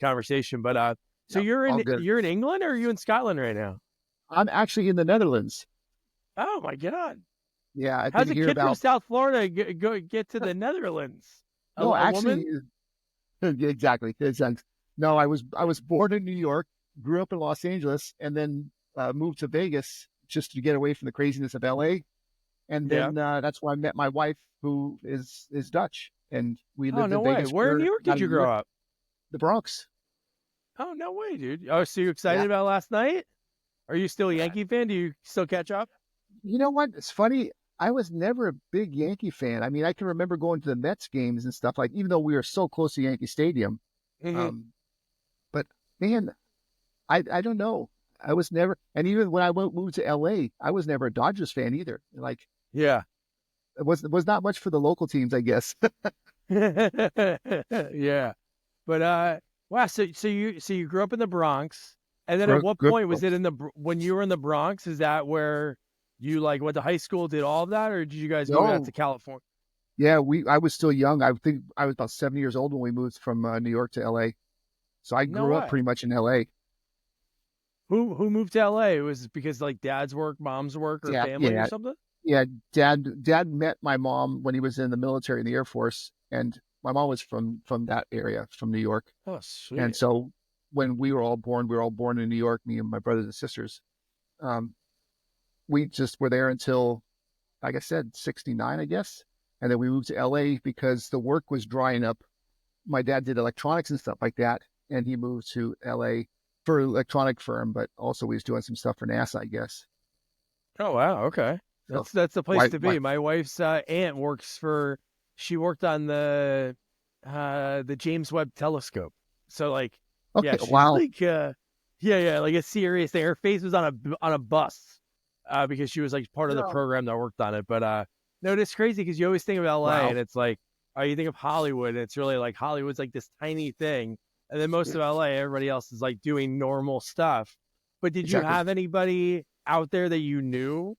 conversation. But so Yep, all good. you're in England, or are you in Scotland right now? I'm actually in the Netherlands. Oh my God. Yeah, I How's think a here kid from about. South Florida get to the Netherlands? No, A actually, woman? exactly. No, I was born in New York, grew up in Los Angeles, and then moved to Vegas just to get away from the craziness of LA. And Yeah. then that's where I met my wife, who is Dutch, and we Oh, lived no in way. Vegas Where in New for York about did a you grow year. up? The Bronx. Oh, no way, dude. Oh, so you Yeah. excited about last night? Are you still a Uh, Yankee fan? Do you still catch up? You know what? It's funny. I was never a big Yankee fan. I mean, I can remember going to the Mets games and stuff like, even though we were so close to Yankee Stadium. Hmm. Um, but man, I don't know. I was never, and even when I moved to LA, I was never a Dodgers fan either. Like, Yeah. it was not much for the local teams, I guess. Yeah. But wow, so you grew up in the Bronx, and then at Gro- what gro- point was it in when you were in the Bronx? Is that where you like went to high school, did all of that, or did you guys move out to No, California? yeah, I was still young. I think I was about 7 years old when we moved from New York to LA. So I No grew up way. pretty much in LA. Who moved to LA? Was it because like dad's work, mom's work, or Yeah, family or yeah, something? yeah. Dad met my mom when he was in the military in the Air Force, and my mom was from that area, from New York. Oh, And sweet. so when we were all born in New York, me and my brothers and sisters. Um, we just were there until, like I said, 69, I guess. And then we moved to LA because the work was drying up. My dad did electronics and stuff like that, and he moved to LA for an electronic firm, but also he was doing some stuff for NASA, I guess. Oh wow, okay. So That's the place why, to why? be. My wife's aunt works for. She worked on the James Webb Telescope. So like, yeah, Okay, she's wow. like yeah, like a serious thing. Her face was on a bus because she was like part of the No. program that worked on it. But no, it's crazy because you always think of LA Wow. and it's like, oh, you think of Hollywood and it's really like Hollywood's like this tiny thing, and then most Yeah, of LA, everybody else is like doing normal stuff. But did you exactly. have anybody out there that you knew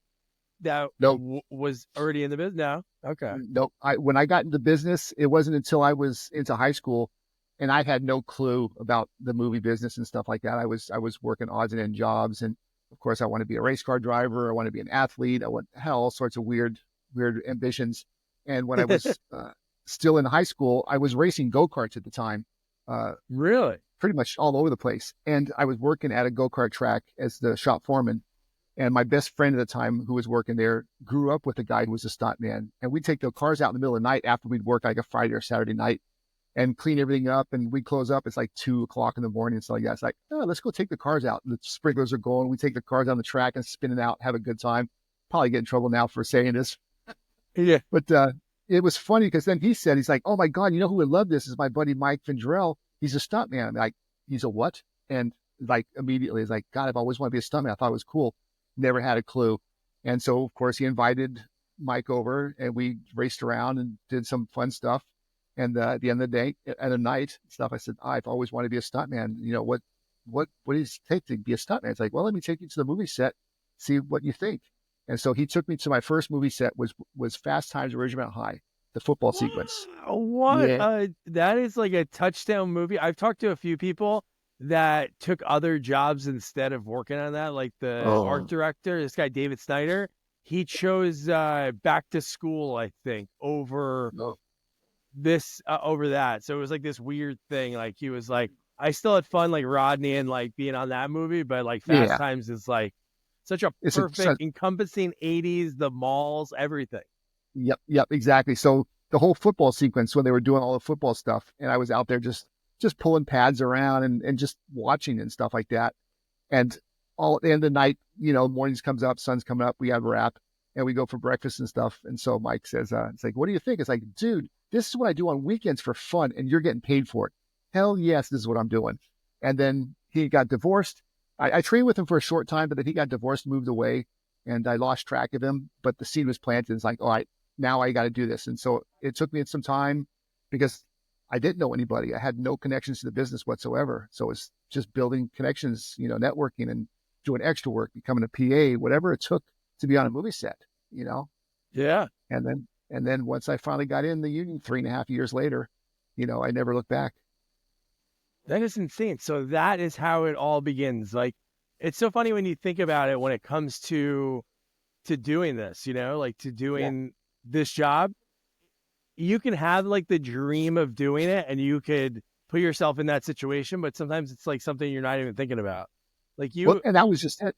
that No, was already in the business? No. Okay. no. When I got into business, it wasn't until I was into high school, and I had no clue about the movie business and stuff like that. I was working odds and end jobs, and of course, I want to be a race car driver. I want to be an athlete. Had all sorts of weird ambitions. And when I was still in high school, I was racing go karts at the time, uh, Really? pretty much all over the place. And I was working at a go kart track as the shop foreman. And my best friend at the time, who was working there, grew up with a guy who was a stuntman. And we'd take the cars out in the middle of the night after we'd work like a Friday or Saturday night and clean everything up. And we'd close up. It's like 2 o'clock in the morning. And so like that. It's like, oh, let's go take the cars out. The sprinklers are going. We take the cars on the track and spin it out, have a good time. Probably get in trouble now for saying this. Yeah. But it was funny because then he's like, oh my God, you know who would love this is my buddy Mike Vendrell. He's a stuntman. I'm like, he's a what? And like immediately, it's like, God, I've always wanted to be a stuntman. I thought it was cool. Never had a clue. And so, of course, he invited Mike over and we raced around and did some fun stuff. And at the end of the day, at the night stuff, I said, I've always wanted to be a stuntman. You know, what does it take to be a stuntman? It's like, well, let me take you to the movie set, see what you think. And so he took me to my first movie set was Fast Times at Ridgemont High, the football sequence. Wow, what? Yeah. That is like a touchdown movie. I've talked to a few people that took other jobs instead of working on that, like the art Oh, director, this guy David Snyder. He chose Back to School, I think, over no. this over that. So it was like this weird thing. Like he was like, I still had fun like Rodney and like being on that movie, but like Fast Yeah. Times is like such a It's a, perfect encompassing 80s, the malls, everything. yep, exactly. So the whole football sequence when they were doing all the football stuff, and I was out there just pulling pads around and just watching and stuff like that. And all at the end of the night, mornings comes up, sun's coming up, we have a wrap and we go for breakfast and stuff. And so Mike says, it's like, what do you think? It's like, dude, this is what I do on weekends for fun and you're getting paid for it. Hell yes, this is what I'm doing. And then he got divorced. I trained with him for a short time, but then he got divorced, moved away, and I lost track of him. But the seed was planted. It's like, all right, now I got to do this. And so it took me some time because I didn't know anybody. I had no connections to the business whatsoever. So it's just building connections, networking and doing extra work, becoming a PA, whatever it took to be on a movie set, you know? Yeah. And then once I finally got in the union 3.5 years later, I never looked back. That is insane. So that is how it all begins. Like, it's so funny when you think about it when it comes to doing this, like to Yeah. doing this job. You can have like the dream of doing it and you could put yourself in that situation, but sometimes it's like something you're not even thinking about. Like Well, you, and that was just it.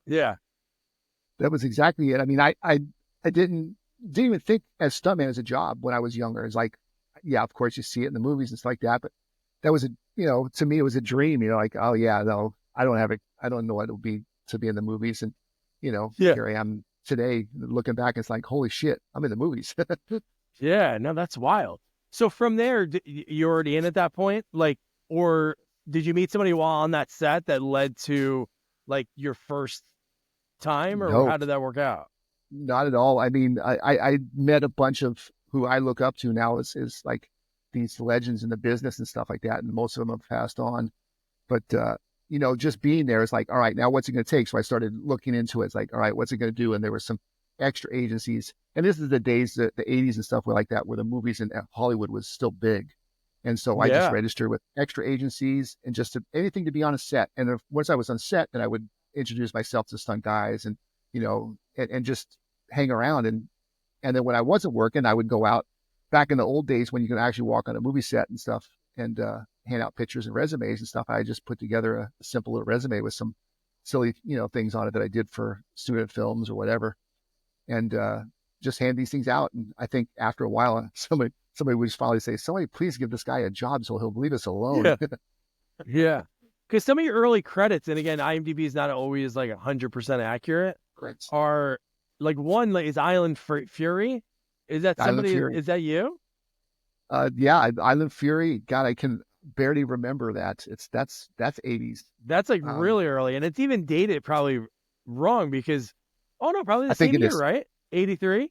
yeah, That was exactly it. I mean, I didn't even think as stuntman as a job when I was younger. It's like, yeah, of course you see it in the movies and stuff like that, but that was to me, it was a dream, like, oh yeah, no, I don't know what it'll be to be in the movies. And, yeah, here I am today looking back. It's like, holy shit, I'm in the movies. yeah. No, that's wild. So from there, you're already in at that point, like, or did you meet somebody while on that set that led to like your first time, or No, how did that work out? not at all. I mean, I met a bunch of who I look up to now is like these legends in the business and stuff like that. And most of them have passed on. But, just being there is like, all right, now what's it going to take? So I started looking into it. It's like, all right, what's it going to do? And there were some extra agencies. And this is the days, the 80s and stuff were like that, where the movies in Hollywood was still big. And so I just Yeah. registered with extra agencies and just anything to be on a set. And once I was on set, then I would introduce myself to stunt guys and, and just hang around. And then when I wasn't working, I would go out back in the old days when you could actually walk on a movie set and stuff and hand out pictures and resumes and stuff. I just put together a simple little resume with some silly, things on it that I did for student films or whatever. And just hand these things out. And I think after a while, somebody would just finally say, somebody please give this guy a job so he'll leave us alone. Yeah. Yeah. Because some of your early credits, and again, IMDb is not always like 100% accurate, Great. are like one like, is Island Fury. Is that Island somebody? Fury. Is that you? Yeah, Island Fury. God, I can barely remember that. That's 80s. That's like Um, really early, and it's even dated probably wrong because, oh no, probably the I think same it year, is. right? 83.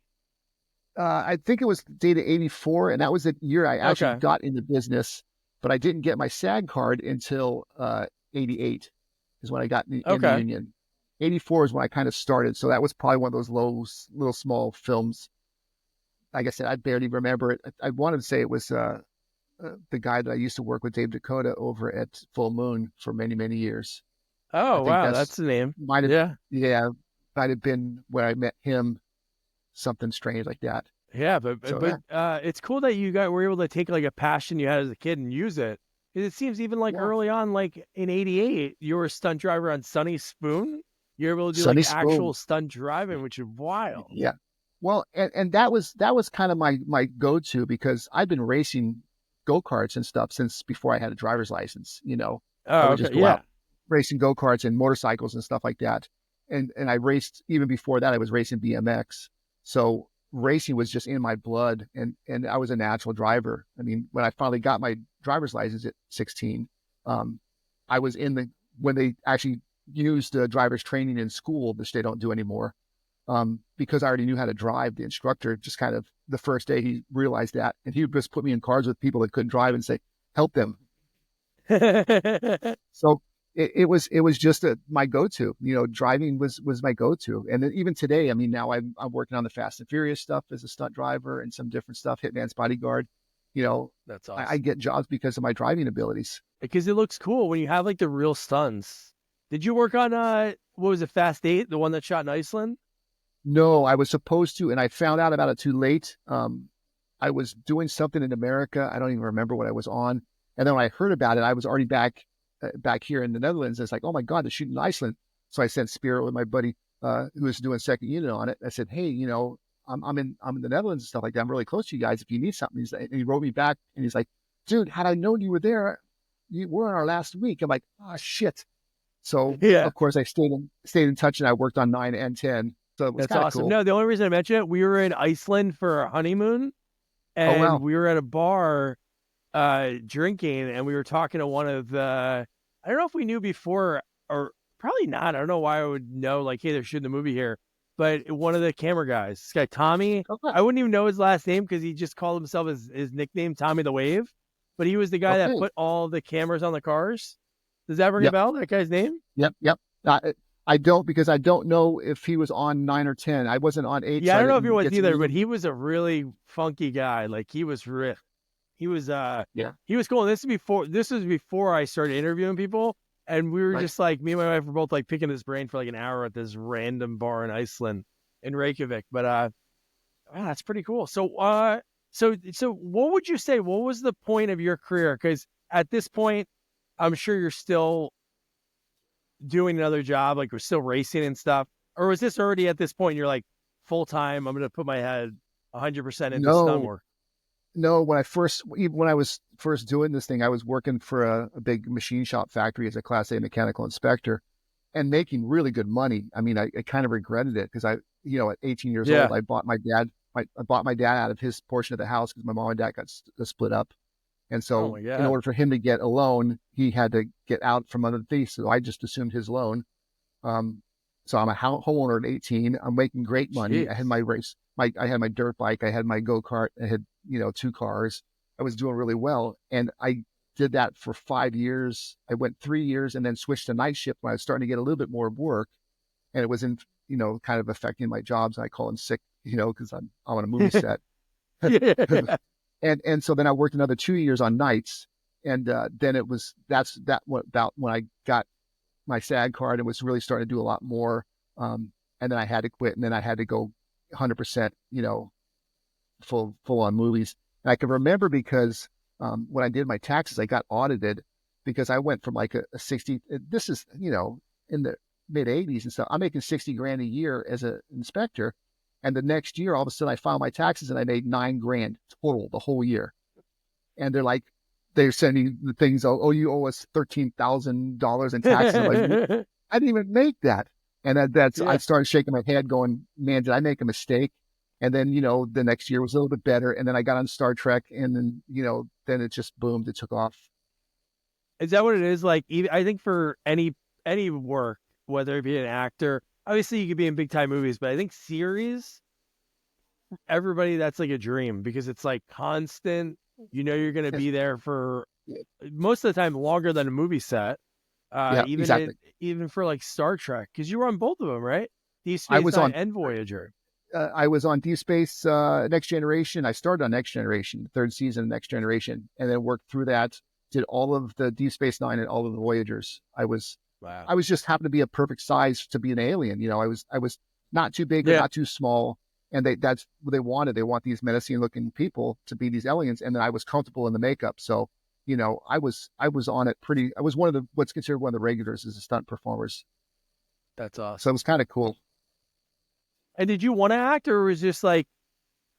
I think it was dated 84, and that was the year I actually Okay. got into business, but I didn't get my SAG card until 88 is when I got in the Okay. union. 84 is when I kind of started. So that was probably one of those little small films. Like I said, I barely remember it. I wanted to say it was the guy that I used to work with, Dave Dakota, over at Full Moon for many, many years. I Oh think wow, that's that's the name. might have, Yeah. yeah, might have been where I met him, something strange like that. Yeah, but So but yeah, it's cool that you were able to take like a passion you had as a kid and use it. 'Cause it seems even like yeah. early on, like in '88, you were a stunt driver on Sunny Spoon. You're able to do like Sunny actual Spoon. stunt driving, which is wild. Yeah. Well, and that was kind of my go-to because I've been racing go-karts and stuff since before I had a driver's license. I Oh, would just okay, go out yeah. racing go-karts and motorcycles and stuff like that. And I raced even before that. I was racing BMX. So racing was just in my blood, and I was a natural driver. I mean, when I finally got my driver's license at 16, um, I was when they actually used driver's training in school, which they don't do anymore. Because I already knew how to drive. The instructor just kind of the first day he realized that, and he would just put me in cars with people that couldn't drive and say, help them. So it was just my go-to. Driving was my go-to. And then even today, I mean, now I'm working on the Fast and Furious stuff as a stunt driver and some different stuff, Hitman's Bodyguard. You know, That's I awesome. get jobs because of my driving abilities. Because it looks cool when you have like the real stunts. Did you work on what was it, Fast 8, the one that shot in Iceland? No, I was supposed to, and I found out about it too late. I was doing something in America. I don't even remember what I was on. And then when I heard about it, I was already back here in the Netherlands. It's like, oh my God, they're shooting in Iceland. So I sent Spirit with my buddy who was doing second unit on it. I said, hey, I'm in the Netherlands and stuff like that. I'm really close to you guys. If you need something, and he wrote me back and he's like, dude, had I known you were there, you were on our last week. I'm like, oh shit. So Yeah. of course I stayed in touch and I worked on 9 and 10. So it was That's kind of awesome. cool. No, the only reason I mentioned it, we were in Iceland for our honeymoon Oh and wow. we were at a bar drinking and we were talking to one of the, I don't know if we knew before or probably not. I don't know why I would know like, hey, they're shooting the movie here. But one of the camera guys, this guy Tommy, Okay. I wouldn't even know his last name because he just called himself his nickname Tommy the Wave. But he was the guy that Okay. put all the cameras on the cars. Does that ring a Yep. bell? That guy's name? Yep. I don't because I don't know if he was on 9 or 10. I wasn't on 8, Yeah, so I I don't know if he didn't was get to either, meet but him. he was a really funky guy. Like he was ripped. Yeah. he was cool. And this was before I started interviewing people. And we were Right. just like, me and my wife were both like picking his brain for like an hour at this random bar in Iceland in Reykjavik. But wow, that's pretty cool. So what would you say? What was the point of your career? Because at this point, I'm sure you're still doing another job, like we're still racing and stuff. Or was this already at this point? You're like full time. I'm going to put my head 100% into stunt No, work. no. Even when I was first doing this thing, I was working for a big machine shop factory as a Class A mechanical inspector and making really good money. I mean, I kind of regretted it because at 18 years old, Yeah. I bought my dad out of his portion of the house because my mom and dad got split up. And Oh so my in god. order for him to get a loan, he had to get out from under the thief. So I just assumed his loan. Um, so I'm a homeowner at 18. I'm making great money. I had Jeez. my I had my dirt bike. I had my go-kart. I had, two cars. I was doing really well. And I did that for 5 years. I went 3 years and then switched to night shift when I was starting to get a little bit more work. And it was kind of affecting my jobs. I call in sick, because I'm on a movie set. Yeah. And so then I worked another 2 years on nights, and then about when I got my SAG card and was really starting to do a lot more. And then I had to quit, and then I had to go 100%, full on movies. And I can remember because when I did my taxes, I got audited because I went from like a 60. This is in the mid 80s and stuff. I'm making 60 grand a year as an inspector. And the next year, all of a sudden, I filed my taxes and I made 9 grand total the whole year. And they're sending the things, oh, you owe us $13,000 in taxes. I'm like, I didn't even make that. And I Yeah. started shaking my head going, man, did I make a mistake? And then, the next year was a little bit better. And then I got on Star Trek and then, then it just boomed. It took off. Is that what it is? Like, even I think for any work, whether it be an actor, obviously you could be in big time movies, but I think series, everybody that's like a dream because it's like constant. You know, you're going to Yes. be there for most of the time longer than a movie set. Yeah, Even exactly. even for like Star Trek, because you were on both of them, right? Deep I Space was Nine on, and Voyager. I was on Deep Space Next Generation. I started on Next Generation, the third season of Next Generation, and then worked through that. Did all of the Deep Space Nine and all of the Voyagers. Wow. I was just happened to be a perfect size to be an alien. I was not too big or Yeah. not too small, and that's what they wanted. They want these menacing looking people to be these aliens, and then I was comfortable in the makeup. So I was on it pretty. I was one of the what's considered one of the regulars as a stunt performers. That's So it awesome. was kind of cool. And did you want to act, or was it just like,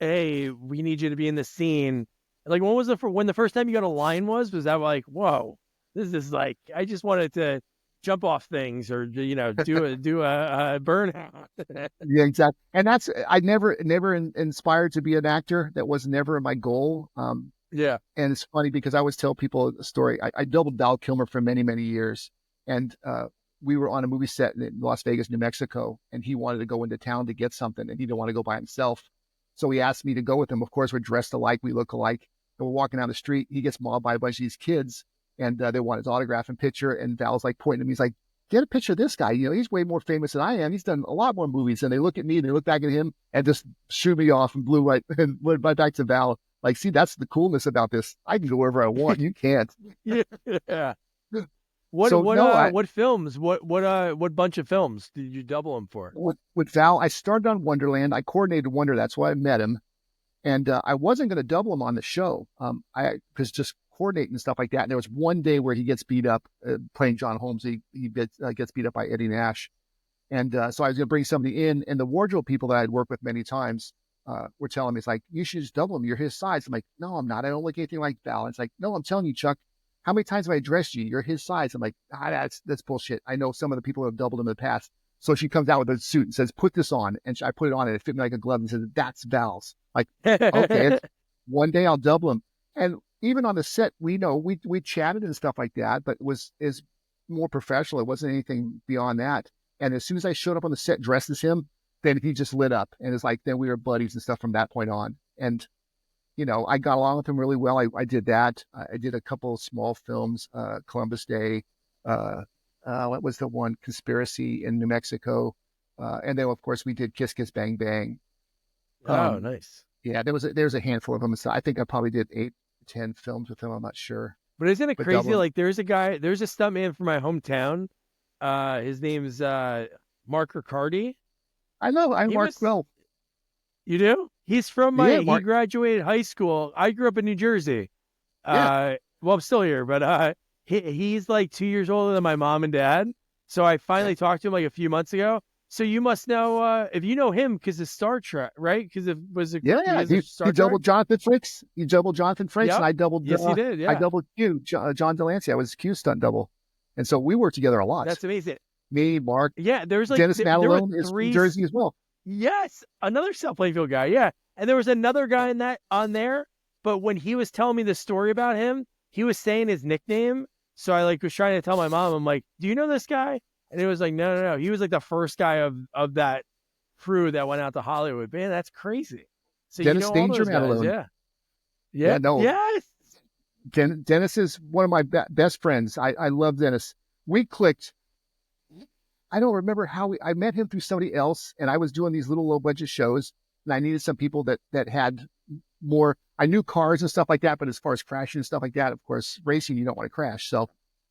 hey, we need you to be in the scene? Like, when the first time you got a line was that like, whoa, this is like, I just wanted to jump off things or do a burnout. Yeah, exactly. And I never inspired to be an actor. That was never my goal. Yeah. And it's funny because I always tell people a story. I doubled Val Kilmer for many, many years. And we were on a movie set in Las Vegas, New Mexico, and he wanted to go into town to get something and he didn't want to go by himself. So he asked me to go with him. Of course, we're dressed alike, we look alike. And we're walking down the street. He gets mobbed by a bunch of these kids and they want his autograph and picture. And Val's like pointing at me. He's like, get a picture of this guy. He's way more famous than I am. He's done a lot more movies. And they look at me and they look back at him and just shoo me off and blew right and went right back to Val. Like, see, that's the coolness about this. I can go wherever I want. You can't. Yeah. What So what no, uh what films? What bunch of films did you double him for? with Val, I started on Wonderland. I coordinated Wonder. That's why I met him. And I wasn't going to double him on the show. I was just coordinating and stuff like that. And there was one day where he gets beat up playing John Holmes. He gets beat up by Eddie Nash. And so I was going to bring somebody in. And the wardrobe people that I'd worked with many times were telling me, it's like, you should just double him. You're his size. I'm like, no, I'm not. I don't look anything like Val. It's like, no, I'm telling you, Chuck, how many times have I dressed you? You're his size. I'm like, that's bullshit. I know some of the people who have doubled him in the past. So she comes out with a suit and says, put this on. And I put it on and it fit me like a glove and says, that's Val's. Like, okay, one day I'll double him. And even on the set, we chatted and stuff like that, but is more professional. It wasn't anything beyond that. And as soon as I showed up on the set dressed as him, then he just lit up. And it's like, then we were buddies and stuff from that point on. And, I got along with him really well. I did that. I did a couple of small films, Columbus Day, what was the one, Conspiracy in New Mexico. And then, of course, we did Kiss Kiss Bang Bang. Oh, Um, nice. yeah, there's a handful of them. So I think I probably did 10 films with him. I'm not sure. But isn't it But crazy? Dublin, Like there's a stuntman from my hometown. His name's Mark Riccardi. I know. I He Mark was well. You do? He's from Yeah, he Mark. graduated high school. I grew up in New Jersey. Yeah, Well, I'm still here, but he's like 2 years older than my mom and dad. So I yeah, finally talked to him like a few months ago. So you must know if you know him because of Star Trek, right? It yeah, yeah. because of He Star Trek? doubled Jonathan Frakes. He doubled Jonathan Frakes, and Yep. Yes, he did. I Yeah, doubled John Delancey. I was Q stunt double, and so we worked together a lot. that's amazing. Me, Mark, Yeah, there's like Dennis there were Madalone is from three. Jersey as well. Yes, another South Plainfield guy. Yeah, and there was another guy in that on there. But when he was telling me the story about him, he was saying his nickname. So I like was trying to tell my mom, I'm like, "Do you know this guy?" And it was like, "No, no, no." He was like the first guy of that crew that went out to Hollywood. Man, that's crazy. So you Dennis know all Danger those guys, Madalone. yeah, Yeah, yeah, no, yes. Dennis is one of my best friends. I love Dennis. We clicked. I don't remember how I met him through somebody else, and I was doing these little low budget shows, and I needed some people that had more. I knew cars and stuff like that, but as far as crashing and stuff like that, of course, racing you don't want to crash. So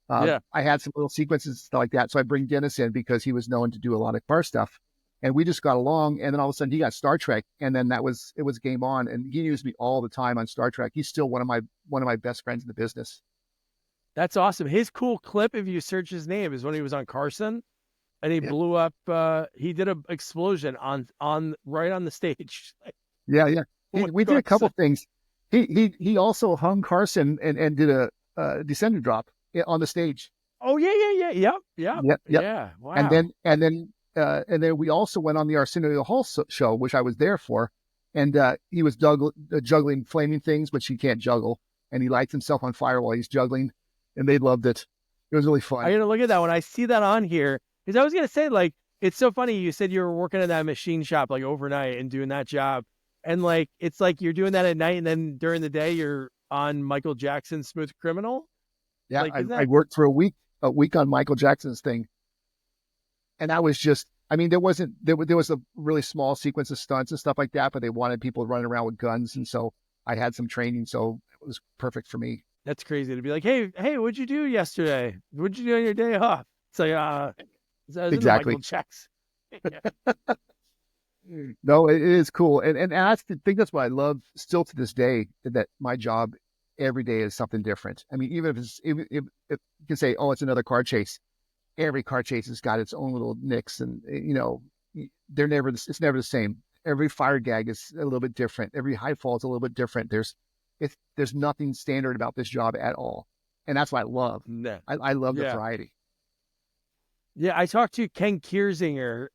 Yeah, I had some little sequences and stuff like that. So I bring Dennis in because he was known to do a lot of car stuff, and we just got along. And then all of a sudden he got Star Trek, and then it was game on. And he used me all the time on Star Trek. He's still one of my best friends in the business. that's awesome. His cool clip, if you search his name, is when he was on Carson and he Yeah, blew up. He did an explosion on right on the stage. yeah, yeah. Like, We did a couple Carson. things. He also hung Carson and did a descender drop on the stage. Oh yeah, yeah, yeah, yep, yep, Yep, yep. yeah. And Wow. then we also went on the Arsenio Hall show, which I was there for, and he was juggling flaming things, which he can't juggle, and he lights himself on fire while he's juggling, and they loved it. It was really I fun. gotta look at that when I see that on here because I was gonna say like it's so funny. You said you were working at that machine shop like overnight and doing that job, and like it's like you're doing that at night and then during the day you're on Michael Jackson's Smooth Criminal. Yeah, Like, isn't I that worked for a week on Michael Jackson's thing, and that was just. I mean, there was a really small sequence of stunts and stuff like that, but they wanted people running around with guns, and so I had some training, so it was perfect for me. that's crazy to be like, hey, what'd you do yesterday? What'd you do on your day off? It's like, I was in the Michael Exactly. Jackson. No, it is cool, and I think that's what I love still to this day. That my job every day is something different. I mean, even if you can say, oh, it's another car chase. Every car chase has got its own little nicks, and it's never the same. Every fire gag is a little bit different. Every high fall is a little bit different. There's nothing standard about this job at all, and that's what I love. Nah. I love the Yeah. variety. Yeah, I talked to Ken Kiersinger.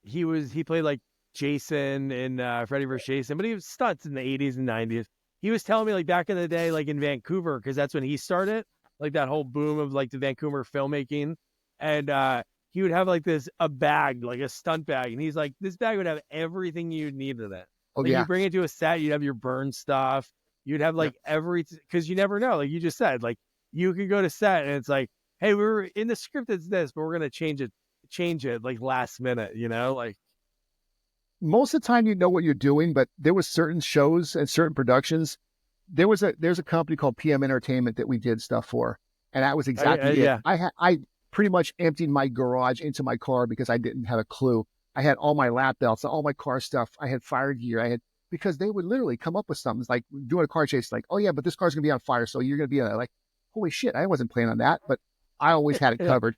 He played like Jason in Freddy vs. Jason, but he was stunts in the 80s and 90s. He was telling me like back in the day, like in Vancouver, because that's when he started, like that whole boom of like the Vancouver filmmaking. And he would have like a bag, like a stunt bag. And he's like, this bag would have everything you'd need in it. Oh Like you yeah, bring it to a set, you'd have your burn stuff. You'd have yep. like because you never know. Like you just said, like you could go to set and it's like, hey, we were in the script, it's this, but we're going to change it like last minute, like, Most of the time you know what you're doing, but there was certain shows and certain productions. There's a company called PM Entertainment that we did stuff for, and that was exactly it. yeah, I pretty much emptied my garage into my car because I didn't have a clue. I had all my lap belts, all my car stuff. I had fire gear. Because they would literally come up with something like doing a car chase, like, oh yeah, but this car's gonna be on fire, so you're gonna be in it. Like, holy shit, I wasn't planning on that, but I always had it yeah, covered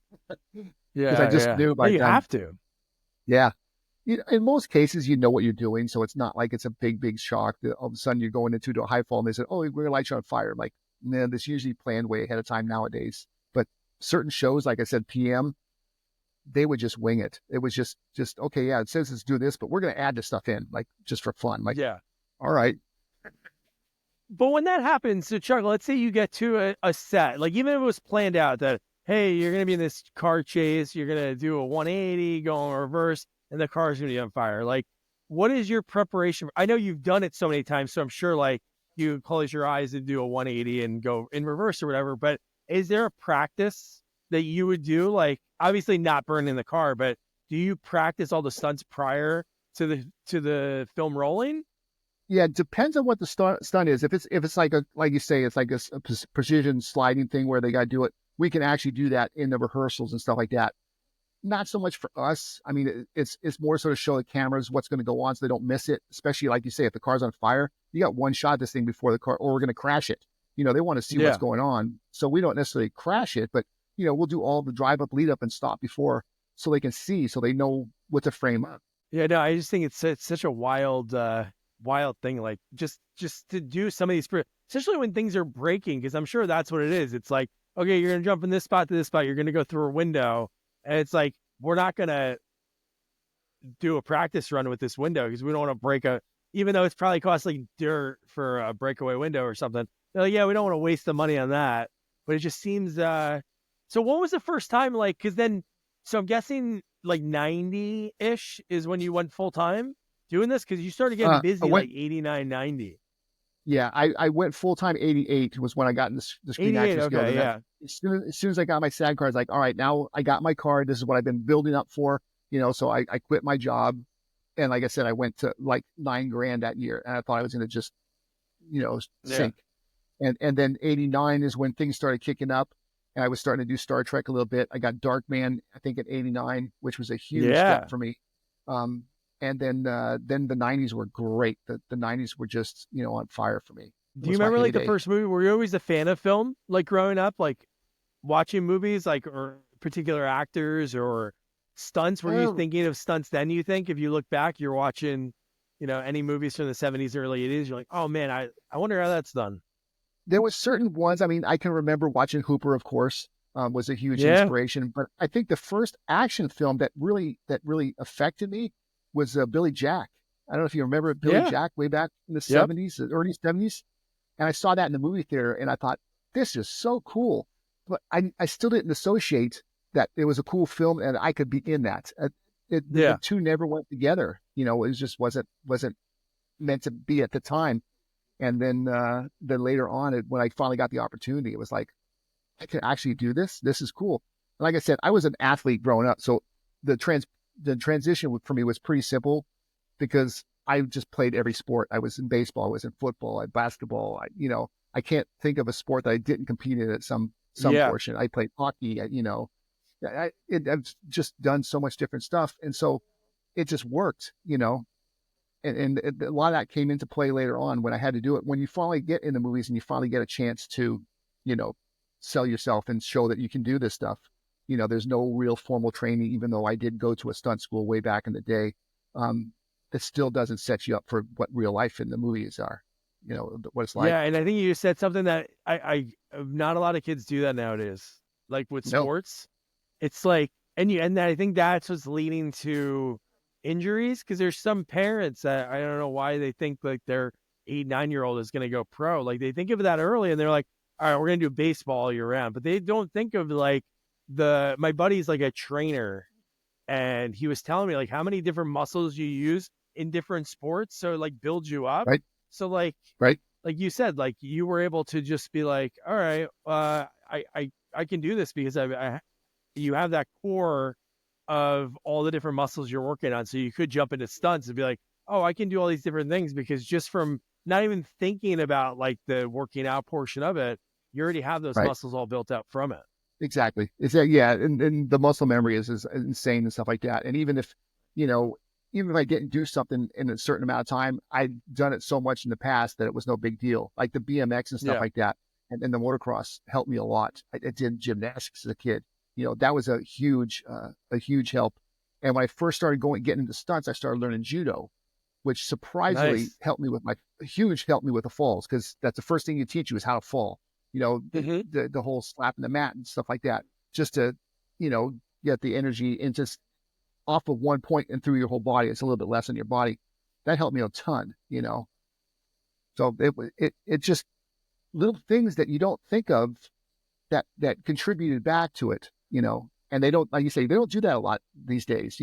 because I yeah, just yeah. knew Yeah, by you then. have to. Yeah. In most cases, you know what you're doing, so it's not like it's a big shock that all of a sudden you're going into a high fall and they said, "Oh, we're gonna light you on fire." I'm like, nah, this usually planned way ahead of time nowadays. But certain shows, like I said, PM, they would just wing it. It was just okay, yeah, it says let's do this, but we're gonna add this stuff in, like just for fun. Like, Yeah. all right, But when that happens, so Chuck, let's say you get to a set, like even if it was planned out that, hey, you're going to be in this car chase, you're going to do a 180, go in reverse, and the car's going to be on fire. Like, what is your preparation? I know you've done it so many times, so I'm sure like you close your eyes and do a 180 and go in reverse or whatever. But is there a practice that you would do? Like, obviously not burning the car, but do you practice all the stunts prior to the film rolling? Yeah, it depends on what the stunt is. If it's like like you say, it's like a precision sliding thing where they got to do it. We can actually do that in the rehearsals and stuff like that. Not so much for us. I mean, it's more sort of show the cameras what's going to go on so they don't miss it. Especially like you say, if the car's on fire, you got one shot of this thing before the car, or we're going to crash it. They want to see what's Yeah. going on, so we don't necessarily crash it, but we'll do all the drive up, lead up, and stop before, so they can see, so they know what to frame up. Yeah, no, I just think it's such a wild thing. Like just to do some of these, especially when things are breaking, because I'm sure that's what it is. It's like, okay, you're gonna jump from this spot to this spot. You're gonna go through a window, and it's like we're not gonna do a practice run with this window because we don't want to break even though it's probably costly dirt for a breakaway window or something. They're like, yeah, we don't want to waste the money on that. But it just seems. So what was the first time like? Because then, so I'm guessing like 90 ish is when you went full time doing this because you started getting I busy went, like 89, 90. yeah, I went full time. 88 was when I got in the Screen 88. Actors Guild, Okay, and that yeah, as soon as I got my SAG card, it's like, all right, now I got my card. This is what I've been building up for. So I quit my job, and like I said, I went to like $9,000 that year, and I thought I was going to just yeah, sink. And then 89 is when things started kicking up, and I was starting to do Star Trek a little bit. I got Darkman, I think, at 89, which was a huge step yeah. for me. And then the 90s were great. The 90s were just on fire for me. It Do you was my remember like the heyday. first movie? Were you always a fan of film, like growing up, like watching movies, like or particular actors or stunts? Were you Uh, thinking of stunts then? You think if you look back, you're watching, any movies from the 70s, early 80s, you're like, oh man, I wonder how that's done. there was certain ones. I mean, I can remember watching Hooper, of course, was a huge Yeah, inspiration. But I think the first action film that really affected me was Billy Jack. I don't know if you remember Billy yeah, Jack way back in the yep, 70s, the early 70s. And I saw that in the movie theater, and I thought, this is so cool. But I still didn't associate that it was a cool film and I could be in that. The yeah, two never went together. It just wasn't meant to be at the time. And then later on, when I finally got the opportunity, it was like, I can actually do this. This is cool. And like I said, I was an athlete growing up, so the trans the transition for me was pretty simple because I just played every sport. I was in baseball, I was in football, I basketball. I can't think of a sport that I didn't compete in at some yeah. portion. I played hockey. I've just done so much different stuff, and so it just worked. And a lot of that came into play later on when I had to do it. When you finally get in the movies and you finally get a chance to, you know, sell yourself and show that you can do this stuff. There's no real formal training, even though I did go to a stunt school way back in the day. That still doesn't set you up for what real life in the movies are, what it's like. Yeah, and I think you said something that not a lot of kids do that nowadays. Like with No, sports, it's like, and I think that's what's leading to injuries because there's some parents that I don't know why they think like their 8, 9 year old is going to go pro. Like they think of that early and they're like, all right, we're going to do baseball all year round, but they don't think of like my buddy's like a trainer and he was telling me like how many different muscles you use in different sports, so it like builds you up. right, So right, like you said, like you were able to just be like, all right, I can do this because you have that core of all the different muscles you're working on. So you could jump into stunts and be like, oh, I can do all these different things because just from not even thinking about like the working out portion of it, you already have those right. muscles all built out from it. Exactly. It's yeah, and the muscle memory is insane and stuff like that. And you know, even if I didn't do something in a certain amount of time, I'd done it so much in the past that it was no big deal. Like the BMX and stuff Yeah. like that, and the motocross helped me a lot. I did gymnastics as a kid. That was a huge help. And when I first started getting into stunts, I started learning judo, which surprisingly Nice. helped me with the falls, because that's the first thing you teach you is how to fall. Hmm. The whole slapping the mat and stuff like that, just to get the energy into off of one point and through your whole body. It's a little bit less in your body. That helped me a ton. So it just little things that you don't think of that contributed back to it. And they don't, like you say, they don't do that a lot these days.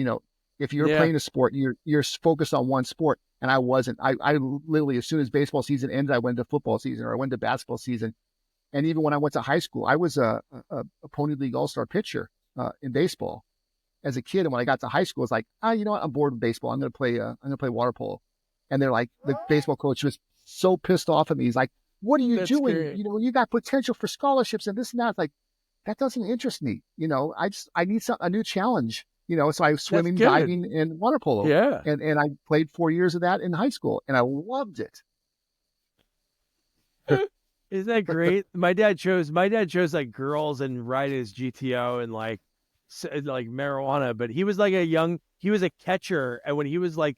If you're Yeah. playing a sport, you're focused on one sport. And I wasn't. I literally, as soon as baseball season ended, I went to football season, or I went to basketball season. And even when I went to high school, I was a Pony League All-Star pitcher in baseball as a kid. And when I got to high school, it's like, you know what? I'm bored with baseball. I'm going to play water polo. And they're like, the baseball coach was so pissed off at me. He's like, what are you That's doing? great. You got potential for scholarships and this and that. Like, that doesn't interest me. I need a new challenge. So I was That's swimming, good. diving, and water polo. Yeah. And I played 4 years of that in high school, and I loved it. Isn't that great? My dad chose like girls and ride his GTO and like marijuana, but he was like he was a catcher, and when he was like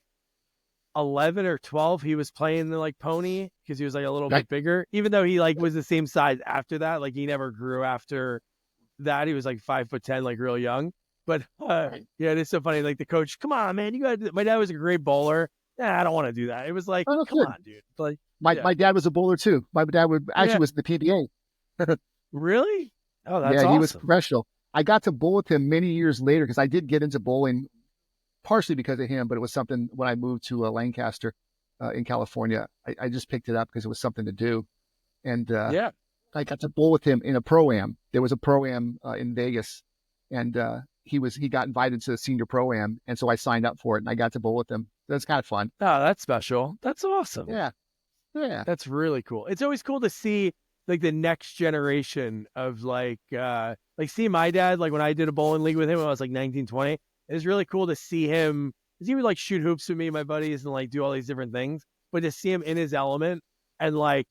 11 or 12, he was playing the like pony because he was like a little Right. bit bigger, even though he like was the same size after that. Like he never grew after that. He was like 5'10", like real young. But Right. yeah, it's so funny. Like the coach, come on, man, you got. My dad was a great bowler. Nah, I don't want to do that. It was like, Oh, that's come good. on, dude. Like, My yeah, my dad was a bowler too. My dad yeah, was the PBA. really? Oh, that's Yeah, he was awesome. professional. I got to bowl with him many years later because I did get into bowling partially because of him, but it was something when I moved to Lancaster in California. I just picked it up because it was something to do. And Yeah. I got to bowl with him in a pro-am. There was a pro-am in Vegas, and he got invited to the senior pro-am, and so I signed up for it, and I got to bowl with him. That's kind of fun. Oh, that's special. That's awesome. Yeah, yeah, That's really cool. It's always cool to see like the next generation of like see my dad like when I did a bowling league with him when I was like 19, 20. It was really cool to see him because he would like shoot hoops with me and my buddies and like do all these different things. But to see him in his element and like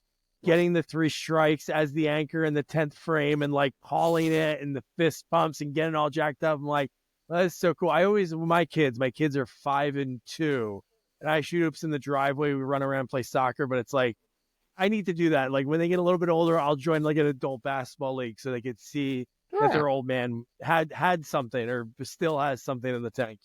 getting the three strikes as the anchor in the 10th frame and like calling it and the fist pumps and getting all jacked up. I'm like, that's so cool. I always my kids are 5 and 2 and I shoot hoops in the driveway. We run around and play soccer, but it's like I need to do that. Like when they get a little bit older, I'll join like an adult basketball league so they could see that yeah. their old man had something or still has something in the tank.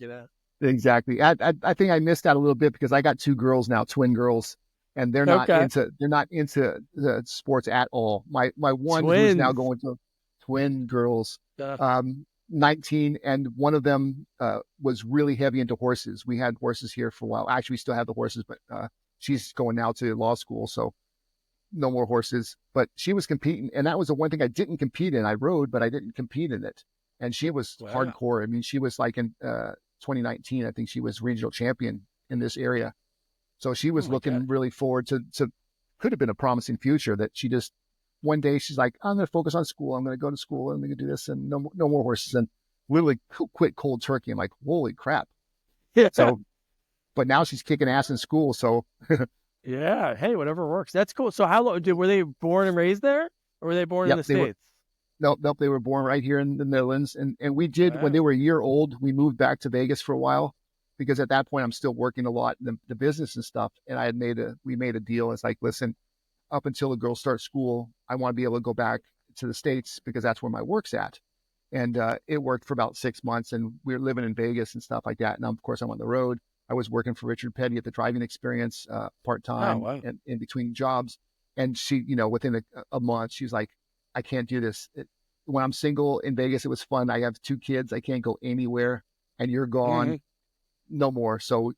Exactly. I think I missed out a little bit because I got two girls now, twin girls, and Okay. they're not into the sports at all. My one who's now Twins. going to twin girls, Uh, 19, and one of them was really heavy into horses. We had horses here for a while. Actually, we still have the horses, but she's going now to law school, so no more horses. But she was competing, and that was the one thing I didn't compete in. I rode, but I didn't compete in it. And she was wow. hardcore. I mean, she was like in 2019, I think she was regional champion in this area. So she Oh was my God. looking really forward to could have been a promising future that she just one day she's like, I'm going to focus on school. I'm going to go to school. I'm going to do this and no more horses and literally quit cold turkey. I'm like, holy crap. Yeah. So, but now she's kicking ass in school. So Yeah. Hey, whatever works. That's cool. So how long were they born and raised there or were they born in yep, the States? nope, they were born right here in the Netherlands. And we did, when Wow. they were a year old, we moved back to Vegas for a while because at that point I'm still working a lot in the business and stuff. And we made a deal. It's like, listen, up until the girls start school, I want to be able to go back to the States because that's where my work's at. And it worked for about 6 months and we were living in Vegas and stuff like that. And of course I'm on the road. I was working for Richard Petty at the driving experience Oh, part-time wow. and in between jobs. And she, within a month, she's like, I can't do this. When I'm single in Vegas, it was fun. I have two kids. I can't go anywhere and you're Hmm. gone. No more. So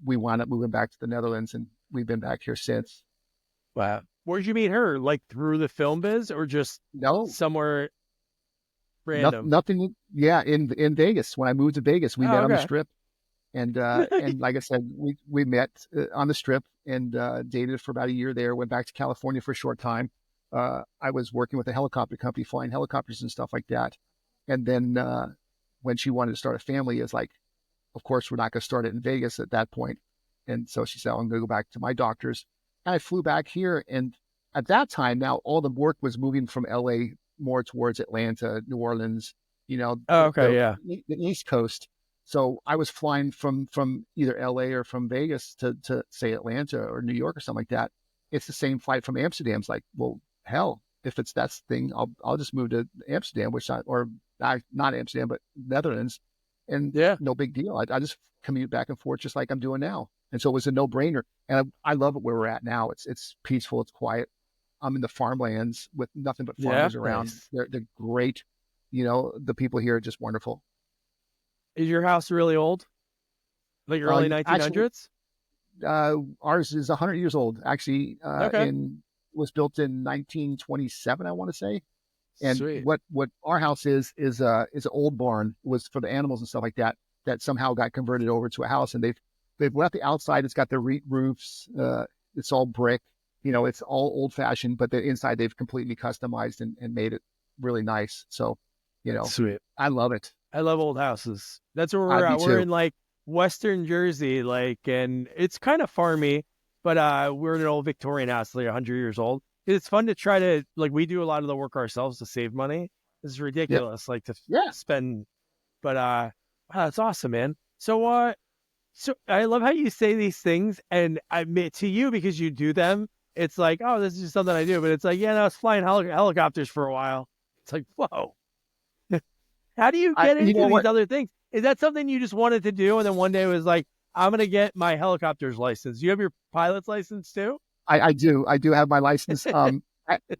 we wound up moving back to the Netherlands and we've been back here since. Wow. Where'd you meet her? Like through the film biz or just No, somewhere random? nothing. Yeah. In Vegas, when I moved to Vegas, we Oh, met on the okay. strip and like I said, we met on the strip and dated for about a year there, went back to California for a short time. I was working with a helicopter company, flying helicopters and stuff like that. And then when she wanted to start a family, it's like, of course, we're not going to start it in Vegas at that point. And so she said, I'm going to go back to my doctors. And I flew back here. And at that time, now all the work was moving from LA more towards Atlanta, New Orleans, Oh, okay. Yeah. the East Coast. So I was flying from either LA or from Vegas to say Atlanta or New York or something like that. It's the same flight from Amsterdam. It's like, well, hell, if it's that thing, I'll just move to Amsterdam, not Amsterdam, but Netherlands, and Yeah. no big deal. I just commute back and forth just like I'm doing now. And so it was a no brainer. And I love it where we're at now. It's peaceful. It's quiet. I'm in the farmlands with nothing but Yeah. farmers around. Nice. They're great. The people here are just wonderful. Is your house really old? Like early Actually, 1900s? ours is 100 years old. Actually, Okay. in was built in 1927, I want to say. And Sweet. what our house is an old barn. It was for the animals and stuff like that. That somehow got converted over to a house, and they've left the outside. It's got the roofs. It's all brick. It's all old fashioned, but the inside they've completely customized and made it really nice. So, Sweet. I love it. I love old houses. That's where I we're me at. We're too. in like Western Jersey, and it's kind of farmy, but we're in an old Victorian house, like 100 years old. It's fun to try to we do a lot of the work ourselves to save money. It's Yep. ridiculous, like to Yeah. spend. But wow, that's awesome, man. So I love how you say these things, and I admit to you because you do them. It's like, oh, this is just something I do, but it's like, yeah, no, I was flying helicopters for a while. It's like, whoa, how do you get You into know these what? other things? Is that something you just wanted to do, and then one day was like, I'm gonna get my helicopter's license? You have your pilot's license too? I do. I do have my license. I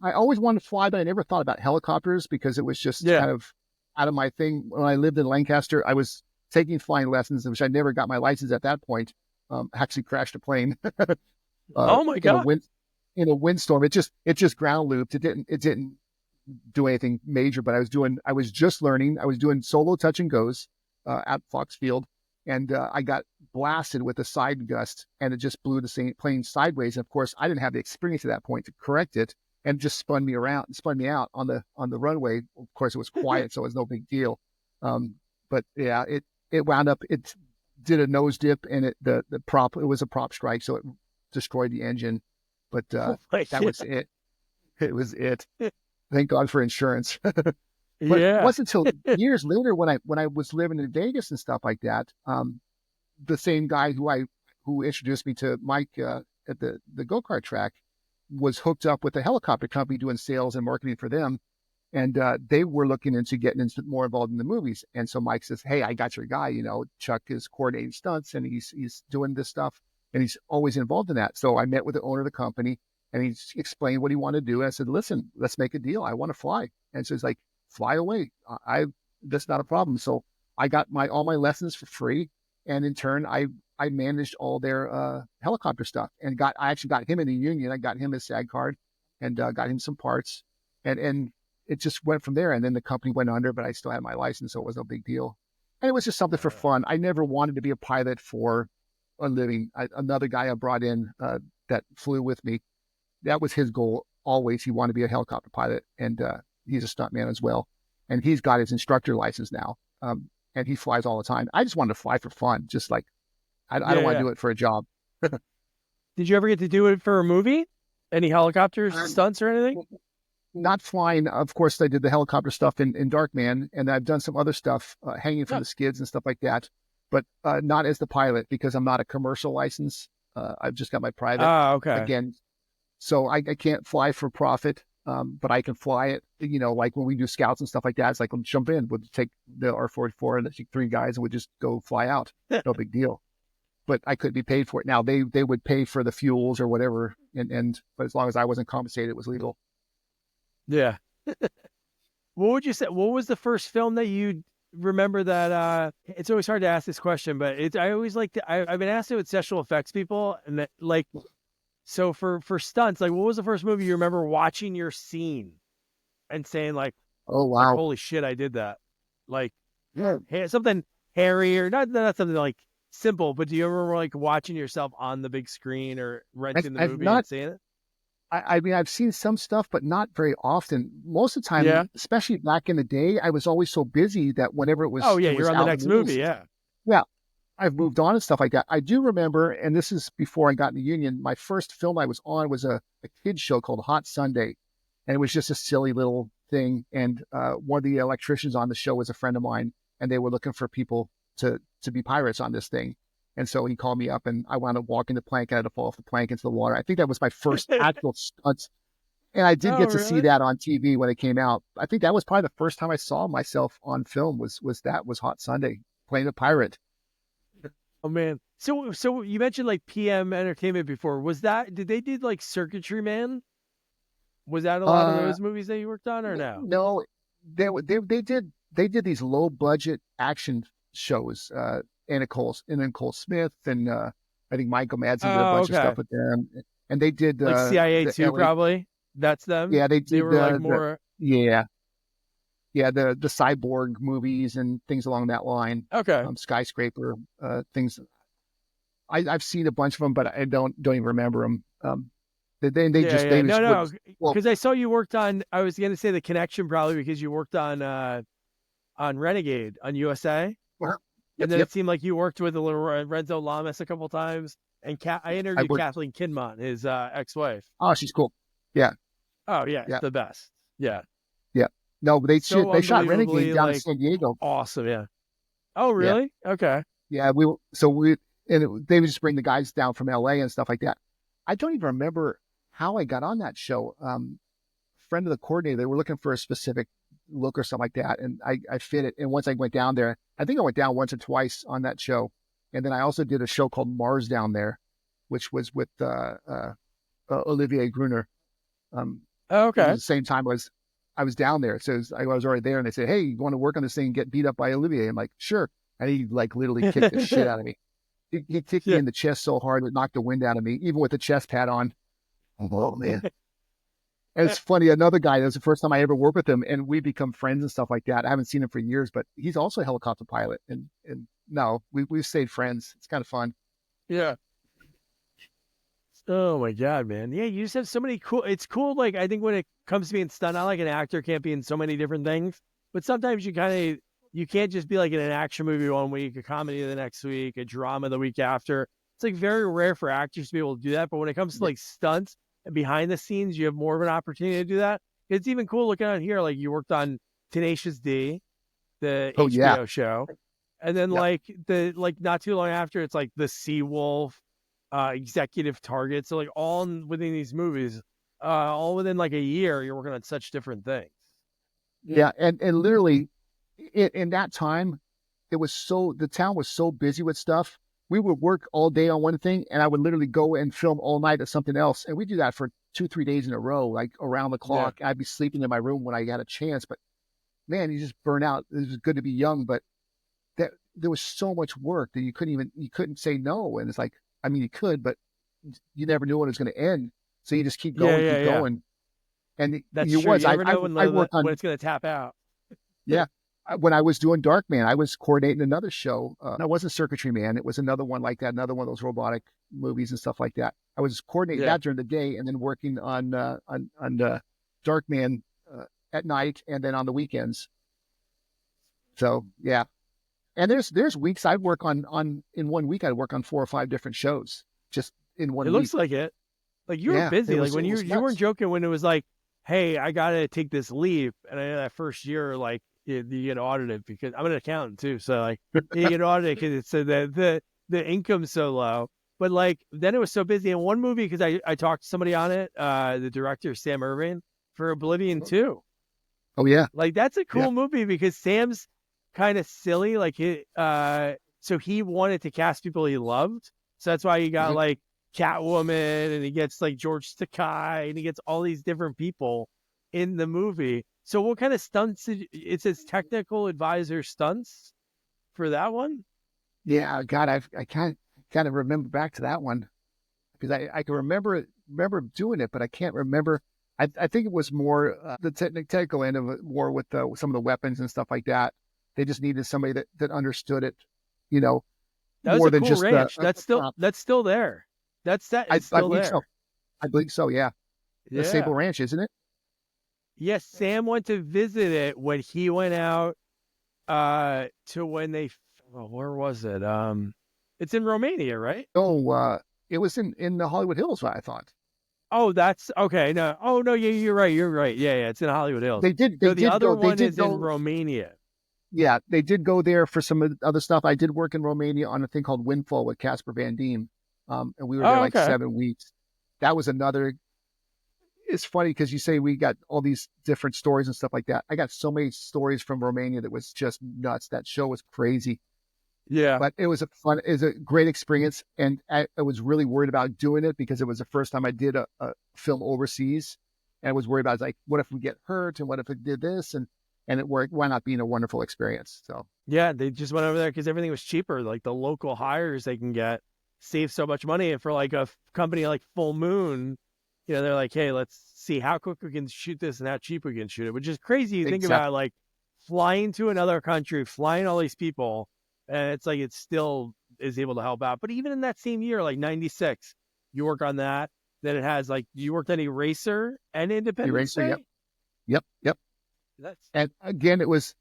always wanted to fly, but I never thought about helicopters because it was just Yeah. kind of out of my thing. When I lived in Lancaster, I was taking flying lessons, which I never got my license at that point. Actually crashed a plane Oh my in a god. windstorm. It just ground looped. It didn't do anything major, but I was just learning. I was doing solo touch and goes at Fox Field, and I got blasted with a side gust, and it just blew the same plane sideways. And of course, I didn't have the experience at that point to correct it, and just spun me out on the runway. Of course, it was quiet, so it was no big deal. But yeah, it wound up it did a nose dip, and it was a prop strike, so it destroyed the engine. But Oh my that god. was it. It was it. Thank God for insurance. But it Yeah. wasn't until years later when I was living in Vegas and stuff like that. The same guy who introduced me to Mike at the go-kart track was hooked up with a helicopter company doing sales and marketing for them, and they were looking into getting more involved in the movies. And so Mike says, "Hey, I got your guy. Chuck is coordinating stunts, and he's doing this stuff, and he's always involved in that." So I met with the owner of the company, and he explained what he wanted to do. And I said, "Listen, let's make a deal. I want to fly." And so he's like, "Fly away. That's not a problem." So I got all my lessons for free, and in turn, I managed all their helicopter stuff, and I actually got him in a union. I got him a SAG card, and got him some parts, and it just went from there. And then the company went under, but I still had my license, so it was no big deal. And it was just something for fun. I never wanted to be a pilot for a living. Another guy I brought in that flew with me, that was his goal always. He wanted to be a helicopter pilot, and he's a stuntman as well. And he's got his instructor license now, and he flies all the time. I just wanted to fly for fun, just like I Yeah, don't want to yeah. do it for a job. Did you ever get to do it for a movie? Any helicopter Um, stunts or anything? Not flying. Of course, I did the helicopter stuff in Darkman, and I've done some other stuff hanging from No. the skids and stuff like that, but not as the pilot because I'm not a commercial license. I've just got my private Ah, okay. again, so I can't fly for profit. But I can fly it. Like when we do scouts and stuff like that, it's like, let's jump in. We'll take the R-44 and take 3 guys, and we just go fly out. No big deal. But I couldn't be paid for it. Now they would pay for the fuels or whatever, and but as long as I wasn't compensated, it was legal. Yeah. What would you say? What was the first film that you remember that? It's always hard to ask this question, but I always like to. I've been asked it with special effects people, and that so for stunts, like what was the first movie you remember watching your scene and saying Oh like wow. holy shit, I did that, like Yeah. something hairy or not something like simple, but do you remember like watching yourself on the big screen or renting the I've movie and not. seeing it? I mean, I've seen some stuff, but not very often. Most of the Yeah. time, especially back in the day, I was always so busy that whenever Oh yeah, it you're was on the out in next the movie. movies, Yeah. yeah, I've moved on and stuff like that. I do remember, and this is before I got in the union. My first film I was on was a kids show called Hot Sunday, and it was just a silly little thing. And one of the electricians on the show was a friend of mine, and they were looking for people to be pirates on this thing. And so he called me up, and I wound up walking the plank. I had to fall off the plank into the water. I think that was my first actual stunt, and I did Oh get to see really? that on TV when it came out. I think that was probably the first time I saw myself on film was Hot Sunday playing a pirate. Oh man. So you mentioned like PM Entertainment before. Did they do like Circuitry Man? Was that a lot of Uh, those movies that you worked on or no? no, they did these low budget action shows. Nicole Smith and I think Michael Madsen did a Oh, bunch of okay. stuff with them, and they did Like CIA the 2 LA. probably. That's them. Yeah, they They did were like the more yeah the cyborg movies and things along that line. okay. Skyscraper things. I've seen a bunch of them, but I don't even remember them. Yeah, yeah. They No, just would. no, Well, because I saw you worked on. I was going to say The Connection probably because you worked on Renegade on USA, yep, and then yep. it seemed like you worked with Lorenzo Lamas a couple times. And I I interviewed worked. Kathleen Kinmont, his ex-wife. Oh, she's cool. Yeah, Oh yeah, yeah, the best. Yeah, yeah. No, so they shot Renegade unbelievably down in like San Diego. awesome. Yeah. Oh Yeah, really? Okay. yeah. They would just bring the guys down from LA and stuff like that. I don't even remember how I got on that show. Friend of the coordinator, they were looking for a specific look or something like that, and I fit it. And once I went down there, I think I went down once or twice on that show, and then I also did a show called Mars down there, which was with Olivier Gruner. Oh, It was okay. the same time I was down there, so I was already there, and they said, "Hey, you want to work on this thing and get beat up by Olivier?" I'm like, "Sure," and he like literally kicked the shit out of me. He kicked me Yeah. in the chest so hard it knocked the wind out of me, even with the chest pad on. Oh man. And it's funny, another guy, that was the first time I ever worked with him, and we become friends and stuff like that. I haven't seen him for years, but he's also a helicopter pilot. And no, we've stayed friends. It's kind of fun. Yeah. Oh my god, man. Yeah, you just have so many cool. It's cool. Like I think when it comes to being stunt, I like an actor can't be in so many different things. But sometimes you can't just be like in an action movie one week, a comedy the next week, a drama the week after. It's like very rare for actors to be able to do that. But when it comes to Yeah. like stunts and behind the scenes, you have more of an opportunity to do that. It's even cool looking on here. Like you worked on Tenacious D, the Oh, yeah. HBO show, and then Yep. like not too long after, it's like the Seawolf executive target. So like within these movies, all within like a year, you're working on such different things. Yeah. And literally in that time, the town was so busy with stuff. We would work all day on one thing, and I would literally go and film all night at something else. And we do that for 2, 3 days in a row, like around the Yeah, clock. I'd be sleeping in my room when I got a chance, but man, you just burn out. It was good to be young, but there was so much work that you couldn't say no. And it's like, I mean, you could, but you never knew when it was going to end. So you just yeah, keep yeah, yeah. going. And That's it true. was, You never know I worked when on, it's gonna tap out. yeah, when I was doing Darkman, I was coordinating another show. It wasn't Circuitry Man. It was another one like that, another one of those robotic movies and stuff like that. I was coordinating Yeah, that during the day and then working on Darkman at night and then on the weekends. So yeah. And there's weeks I'd work on in one week I'd work on 4 or 5 different shows just in it one looks week. like it. Like you were Yeah, busy. Like when it was you weren't nuts. joking when it was like, hey, I gotta take this leap, and I know that first year, like you get audited because I'm an accountant too, so like you get audited because it's the income's so low. But like then it was so busy in one movie because I talked to somebody on it, the director Sam Irving for Oblivion 2. Oh yeah, Like that's a yeah. cool movie because Sam's kind of silly. So he wanted to cast people he loved. So that's why he got Mhm. like Catwoman and he gets like George Takei and he gets all these different people in the movie. So what kind of stunts it says technical advisor stunts for that one? Yeah, God, I can't kind of remember back to that one because I can remember doing it, but I can't remember. I think it was more the technical end of it, more with some of the weapons and stuff like that. They just needed somebody that understood it, you know, That was more a than cool just ranch. a prop. That's still there. That set is I still believe so. there. I believe so. Yeah, the Sable Yeah. Ranch, isn't it? Yes, Sam went to visit it when he went out to when they where was it? It's in Romania, right? Oh, it was in the Hollywood Hills. I thought Oh, that's okay. No. Oh no, yeah, you're right. You're right. Yeah, yeah, it's in Hollywood Hills. they No, the did other go one is in Romania. yeah, they did go there for some of the other stuff. I did work in Romania on a thing called Windfall with Casper Van Diem, and we were there Oh, like okay. 7 weeks. That was another. It's funny because you say we got all these different stories and stuff like that. I got so many stories from Romania that was just nuts. That show was crazy, Yeah. but it was a great experience, and I was really worried about doing it because it was the first time I did a film overseas, and I was worried about like, what if we get hurt, and what if it did this, and it worked. Why not being a wonderful experience? So. Yeah, they just went over there because everything was cheaper. Like the local hires they can get save so much money. And for like a company like Full Moon, they're like, hey, let's see how quick we can shoot this and how cheap we can shoot it, which is crazy. You think about Exactly. like flying to another country, flying all these people, and it's like it's still is able to help out. But even in that same year, like 96, you work on that. Then it has like, you worked on Eraser and Independence Eraser, Day. yep. That's And again, it was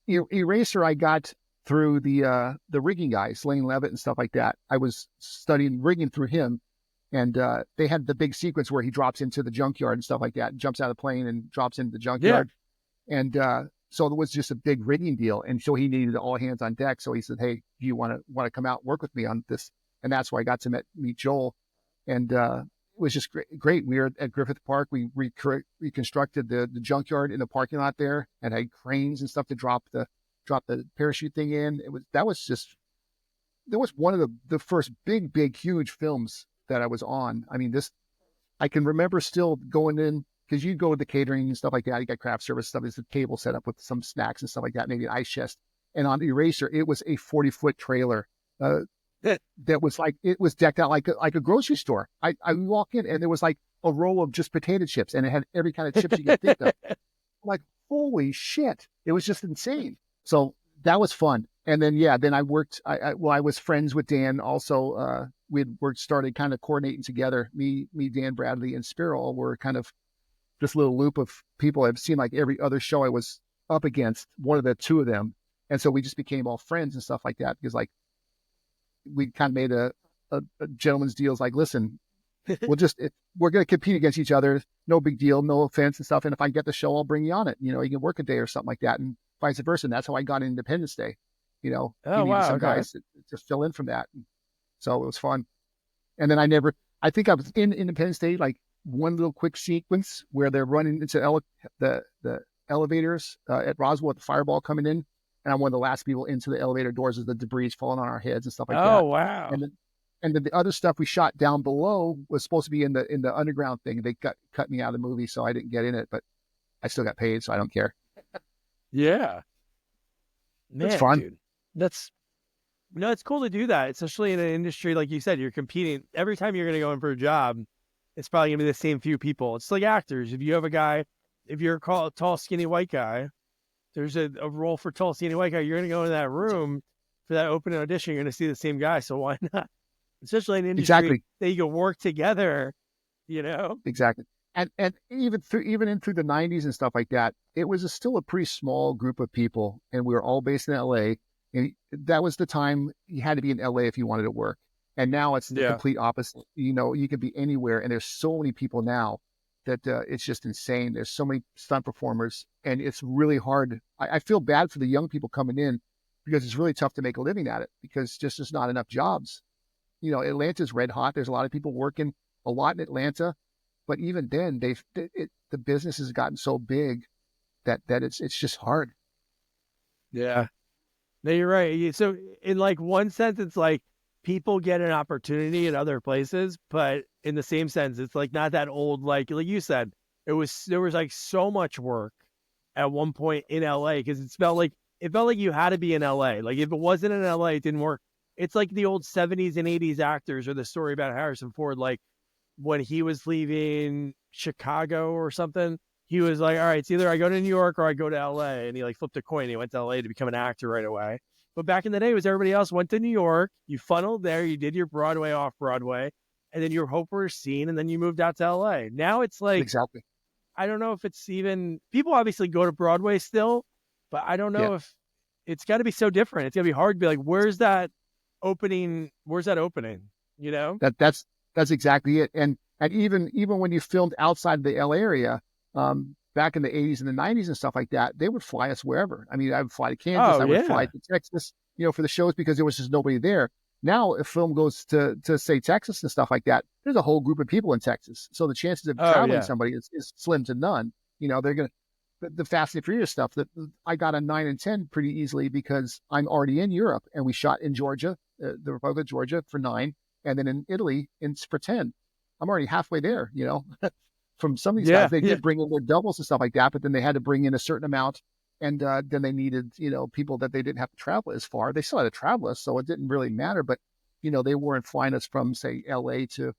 Eraser. I got through the rigging guys, Lane Levitt and stuff like that. I was studying rigging through him, and they had the big sequence where he drops into the junkyard and stuff like that, and jumps out of the plane and drops into the yeah. junkyard. And so there was just a big rigging deal, and so he needed all hands on deck. So he said, "Hey, do you want to come out and work with me on this?" And that's where I got to meet Joel, and it was just great. We were at Griffith Park. We reconstructed the junkyard in the parking lot there, and had cranes and stuff to drop the parachute thing in. That was one of the first big huge films that I was on. I mean, I can remember still going in, because you'd go to the catering and stuff like that. You got craft service stuff. There's a table set up with some snacks and stuff like that, maybe an ice chest. And on Eraser, it was a 40-foot trailer that was like, it was decked out like a grocery store. I walk in and there was like a roll of just potato chips, and it had every kind of chips you could think of. I'm like, holy shit. It was just insane. So that was fun. And then, then I worked, I was friends with Dan also. We had started kind of coordinating together. Me, Dan Bradley, and Spiro were kind of this little loop of people. I've seen like every other show I was up against, one of the two of them. And so we just became all friends and stuff like that, because like we kind of made a gentleman's deal. Like, listen, we're going to compete against each other. No big deal. No offense and stuff. And if I get the show, I'll bring you on it. You know, you can work a day or something like that, and vice versa. And that's how I got Independence Day. You know, Oh, he needed wow, some okay. guys to fill in from that. So it was fun. And then I think I was in Independence Day, like one little quick sequence where they're running into the elevators at Roswell with the fireball coming in. And I'm one of the last people into the elevator doors as the debris is falling on our heads and stuff like Oh, that. wow. And then the other stuff we shot down below was supposed to be in the underground thing. They cut me out of the movie, so I didn't get in it, but I still got paid, so I don't care. Yeah. It's Man, fun. dude. It's cool to do that, especially in an industry like you said. You're competing every time you're going to go in for a job. It's probably going to be the same few people. It's like actors. If you have a guy, if you're a tall, skinny white guy, there's a role for tall, skinny white guy. You're going to go in that room for that open audition. You're going to see the same guy. So why not? Especially in an industry Exactly. that you can work together, you know? Exactly. And even through the 90s and stuff like that, it was still a pretty small group of people, and we were all based in LA. And that was the time you had to be in LA if you wanted to work. And now it's the complete opposite. You know, you can be anywhere, and there's so many people now that it's just insane. There's so many stunt performers, and it's really hard. I feel bad for the young people coming in, because it's really tough to make a living at it, because just there's not enough jobs. You know, Atlanta's red hot. There's a lot of people working a lot in Atlanta, but even then, the business has gotten so big that it's just hard. Yeah. No, you're right. So in like one sense, it's like people get an opportunity in other places, but in the same sense, it's like not that old. Like you said, there was like so much work at one point in LA, because it felt like you had to be in LA. Like if it wasn't in LA, it didn't work. It's like the old 70s and 80s actors, or the story about Harrison Ford, like when he was leaving Chicago or something. He was like, all right, it's either I go to New York or I go to LA. And he like flipped a coin. He went to LA to become an actor right away. But back in the day, it was everybody else went to New York. You funneled there. You did your Broadway, off Broadway, and then your hope for a scene. And then you moved out to LA. Now it's like, Exactly. I don't know if it's even, people obviously go to Broadway still, but I don't know if it's got to be so different. It's going to be hard to be like, where's that opening? You know? That's exactly it. And even when you filmed outside the LA area, back in the 80s and the 90s and stuff like that, they would fly us wherever. I mean, I would fly to Kansas, Oh, I would fly yeah. to Texas, you know, for the shows, because there was just nobody there. Now, if film goes to say Texas and stuff like that, there's a whole group of people in Texas. So the chances of Oh, traveling yeah. somebody is slim to none. You know, they're going to, the Fast and Furious stuff that I got a 9 and 10 pretty easily, because I'm already in Europe, and we shot in Georgia, the Republic of Georgia, for 9, and then in Italy for 10. I'm already halfway there, you know. From some of these guys, they did bring in their doubles and stuff like that, but then they had to bring in a certain amount, and then they needed, you know, people that they didn't have to travel as far. They still had to travel us, so it didn't really matter. But you know, they weren't flying us from, say, L.A. to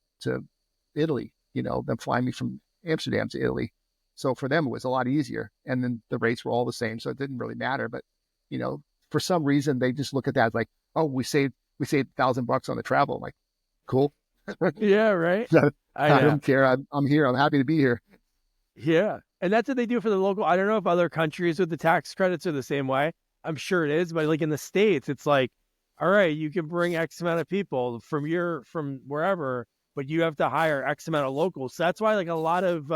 Italy. You know, them flying me from Amsterdam to Italy. So for them, it was a lot easier, and then the rates were all the same, so it didn't really matter. But you know, for some reason, they just look at that like, oh, we we saved $1,000 on the travel. I'm like, cool. Yeah, right. I I know. don't care. I'm here. I'm happy to be here. Yeah. And that's what they do for the local. I don't know if other countries with the tax credits are the same way. I'm sure it is, but like in the States, it's like, all right, you can bring X amount of people from wherever, but you have to hire X amount of locals. So that's why like a lot of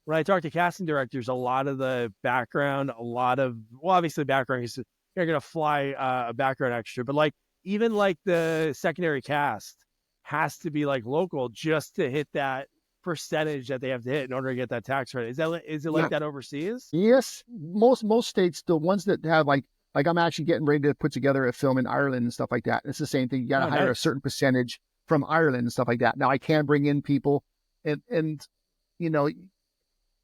when I talk to casting directors, a lot of the background, well, obviously background is you're gonna fly a background extra, but like even like the secondary cast has to be like local just to hit that percentage that they have to hit in order to get that tax credit. Is it like Yeah. that overseas? Yes. Most states, the ones that have like I'm actually getting ready to put together a film in Ireland and stuff like that. It's the same thing. You got to Oh, hire a nice. certain percentage from Ireland and stuff like that. Now I can bring in people, and you know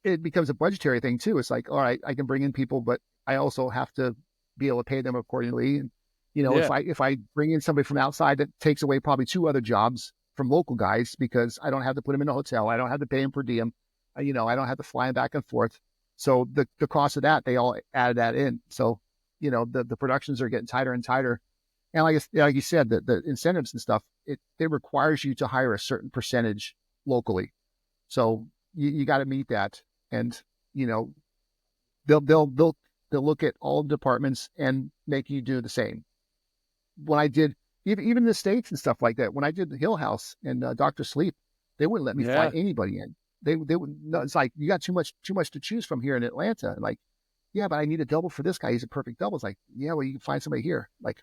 it becomes a budgetary thing too. It's like, all right, I can bring in people, but I also have to be able to pay them accordingly. And if Yeah. I bring in somebody from outside, that takes away probably two other jobs from local guys because I don't have to put them in a hotel. I don't have to pay them per diem. I don't have to fly them back and forth. So the cost of that, they all added that in. So, the productions are getting tighter and tighter. And like you said, the incentives and stuff, it requires you to hire a certain percentage locally. So you got to meet that. And, you know, they'll look at all departments and make you do the same. When I did, even in the States and stuff like that, when I did the Hill House and Dr. Sleep, they wouldn't let me fly Yeah. anybody in. They would, no, it's like, you got too much to choose from here in Atlanta. And like, yeah, but I need a double for this guy. He's a perfect double. It's like, yeah, well, you can find somebody here. Like,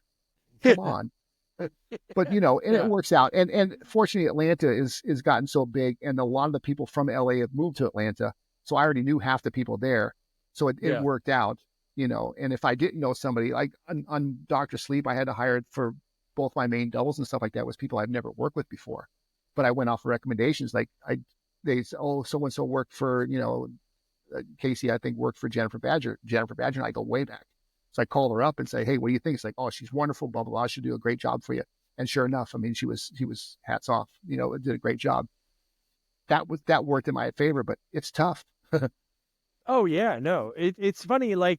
come on. But and it Yeah. works out. And fortunately, Atlanta is gotten so big, and a lot of the people from LA have moved to Atlanta. So I already knew half the people there. So it Yeah. worked out. And if I didn't know somebody, like on Dr. Sleep, I had to hire for both my main doubles and stuff like that was people I've never worked with before. But I went off recommendations. Like they said, oh, so and so worked for, Casey, I think worked for Jennifer Badger. And I go way back. So I called her up and say, hey, what do you think? It's like, oh, she's wonderful, blah, blah, blah. She'll do a great job for you. And sure enough, I mean, he was hats off, did a great job. That worked in my favor, but it's tough. Oh yeah. No, it's funny. Like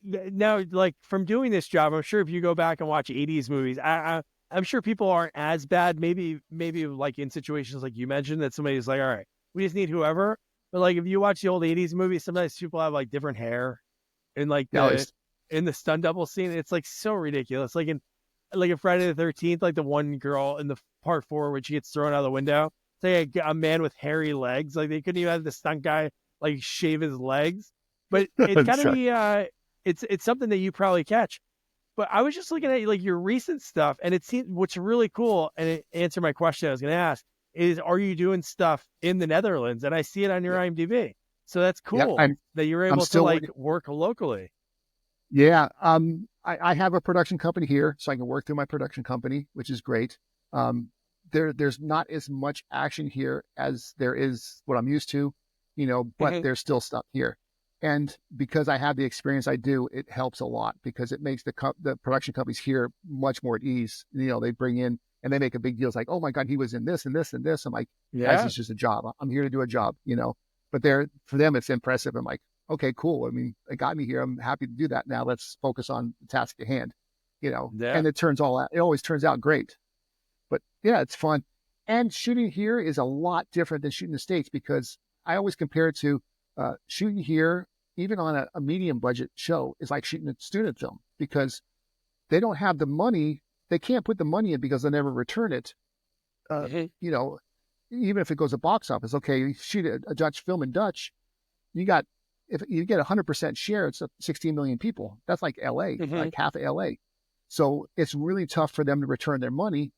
now, like from doing this job, I'm sure if you go back and watch '80s movies, I'm sure people aren't as bad. Maybe like in situations like you mentioned that somebody's like, all right, we just need whoever. But like if you watch the old '80s movies, sometimes people have like different hair in like Now the in the stunt double scene. It's like so ridiculous. Like in Friday the 13th, like the one girl in the part 4 when she gets thrown out of the window. It's like a man with hairy legs. Like they couldn't even have the stunt guy like shave his legs. But it's gotta Sorry. be it's something that you probably catch. But I was just looking at like your recent stuff, and it seems what's really cool, and it answered my question I was gonna ask is, are you doing stuff in the Netherlands? And I see it on your Yeah, IMDb. So that's yeah. cool I'm that you're I'm able to still like working. work locally. Yeah. I have a production company here, so I can work through my production company, which is great. There's not as much action here as there is what I'm used to, but Mm-hmm. there's still stuff here. And because I have the experience I do, it helps a lot because it makes the production companies here much more at ease. They bring in and they make a big deal. It's like, oh my God, he was in this and this and this. I'm like, guys, Yeah. it's just a job. I'm here to do a job. But for them, it's impressive. I'm like, okay, cool. I mean, they got me here. I'm happy to do that. Now let's focus on the task at hand. Yeah. And it always turns out great. But yeah, it's fun. And shooting here is a lot different than shooting in the States because I always compare it to shooting here, even on a medium budget show, is like shooting a student film because they don't have the money. They can't put the money in because they'll never return it. Uh, Mm-hmm. you know, Even if it goes to box office, okay, you shoot a Dutch film in Dutch, you got, if you get 100% share, it's 16 million people. That's like LA, Mm-hmm. like half of LA. So it's really tough for them to return their money.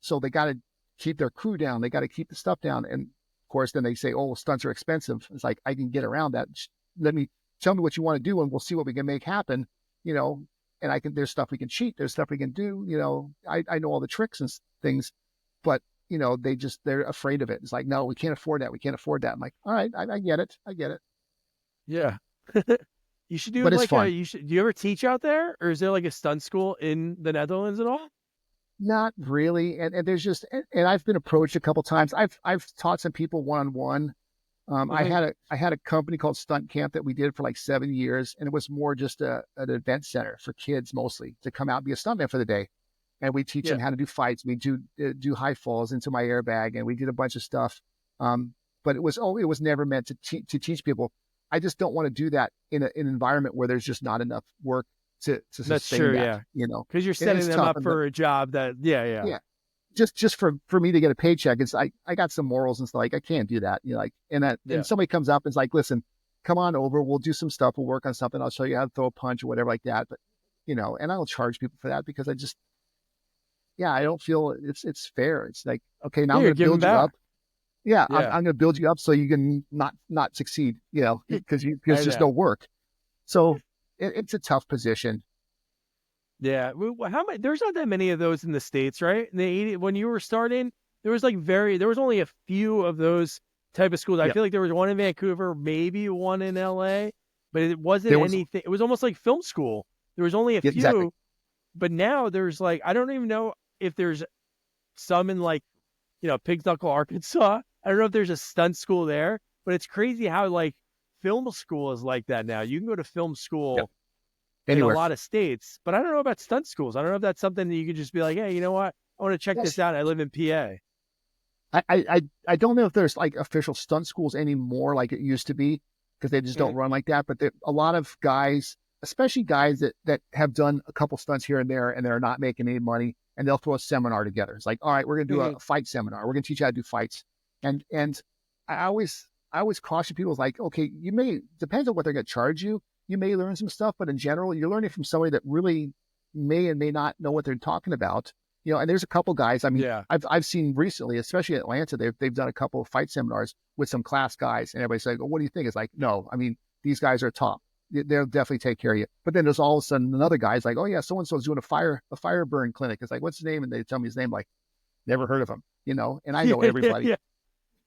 So they got to keep their crew down. They got to keep the stuff down. And of course, then they say, oh, stunts are expensive. It's like, I can get around that. Tell me what you want to do and we'll see what we can make happen, you know, and there's stuff we can cheat. There's stuff we can do. I know all the tricks and things, but they're afraid of it. It's like, no, we can't afford that. We can't afford that. I'm like, all right, I get it. I get it. Yeah. You should do But it's like fun. do you ever teach out there, or is there like a stunt school in the Netherlands at all? Not really. And there's just, and I've been approached a couple times. I've taught some people one-on-one. Mm-hmm. I had a company called Stunt Camp that we did for like 7 years, and it was more just an event center for kids mostly to come out and be a stuntman for the day. and we teach Yeah. them how to do fights. We do high falls into my airbag, and we did a bunch of stuff. But it was never meant to teach people. I just don't want to do that in an environment where there's just not enough work to That's sustain true. that. Yeah. You know, Because you're setting it's them tough. up for a job that, yeah, yeah. Yeah, just for me to get a paycheck, it's I got some morals and stuff. Like I can't do that. You know, like and Yeah. somebody comes up and is like, listen, come on over. We'll do some stuff. We'll work on something. I'll show you how to throw a punch or whatever like that. But and I'll charge people for that because I don't feel it's fair. It's like, okay, now Yeah, I'm you're going to giving build you back. up. Yeah, I'm Yeah. going to build you up so you can not succeed. Because I there's just know. no work. So it's a tough position. Yeah. How many? There's not that many of those in the States, right? In the 80s, when you were starting, there was there was only a few of those type of schools. I Yeah, feel like there was one in Vancouver, maybe one in LA, but it wasn't there was anything. It was almost like film school. There was only a yeah, exactly. few, but now there's like, I don't even know if there's some in like, Pig's Knuckle, Arkansas. I don't know if there's a stunt school there, but it's crazy how like film school is like that now. You can go to film Yeah, school in a anywhere. lot of states, but I don't know about stunt schools. I don't know if that's something that you could just be like, hey, you know what? I want to check this Yes. out. I live in PA. I don't know if there's like official stunt schools anymore like it used to be because they just don't Mm-hmm. run like that. But a lot of guys, especially guys that have done a couple stunts here and there and they're not making any money, and they'll throw a seminar together. It's like, all right, we're gonna do Mm-hmm. a fight seminar. We're gonna teach you how to do fights. And I always caution people like, okay, you may depends on what they're gonna charge you. You may learn some stuff, but in general, you're learning from somebody that really may and may not know what they're talking about. And there's a couple guys. I mean, Yeah. I've seen recently, especially in Atlanta, they've done a couple of fight seminars with some class guys, and everybody's like, oh, "What do you think?" It's like, no, I mean, these guys are top. They'll definitely take care of you. But then there's all of a sudden another guy's like, "Oh yeah, so and so's doing a fire burn clinic." It's like, "What's his name?" And they tell me his name, like, never heard of him, and I Yeah. know Yeah. everybody. Yeah.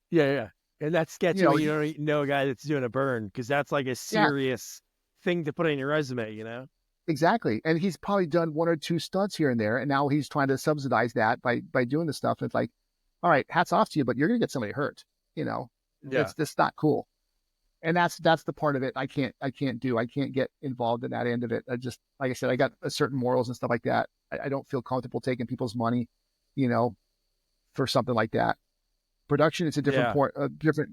Yeah. Yeah. And that's You sketchy know, when you don't know a guy that's doing a burn because that's like a yeah, serious thing to put on your resume. exactly. And he's probably done one or two stunts here and there, and now he's trying to subsidize that by doing the stuff. And it's like, all right, hats off to you, but you're gonna get somebody hurt. You know, Yeah. that's not cool. And that's the part of it I can't do. I can't get involved in that end of it. I just, like I said, I got a certain morals and stuff like that. I don't feel comfortable taking people's money, you know, for something like that. Production is a different Yeah. point,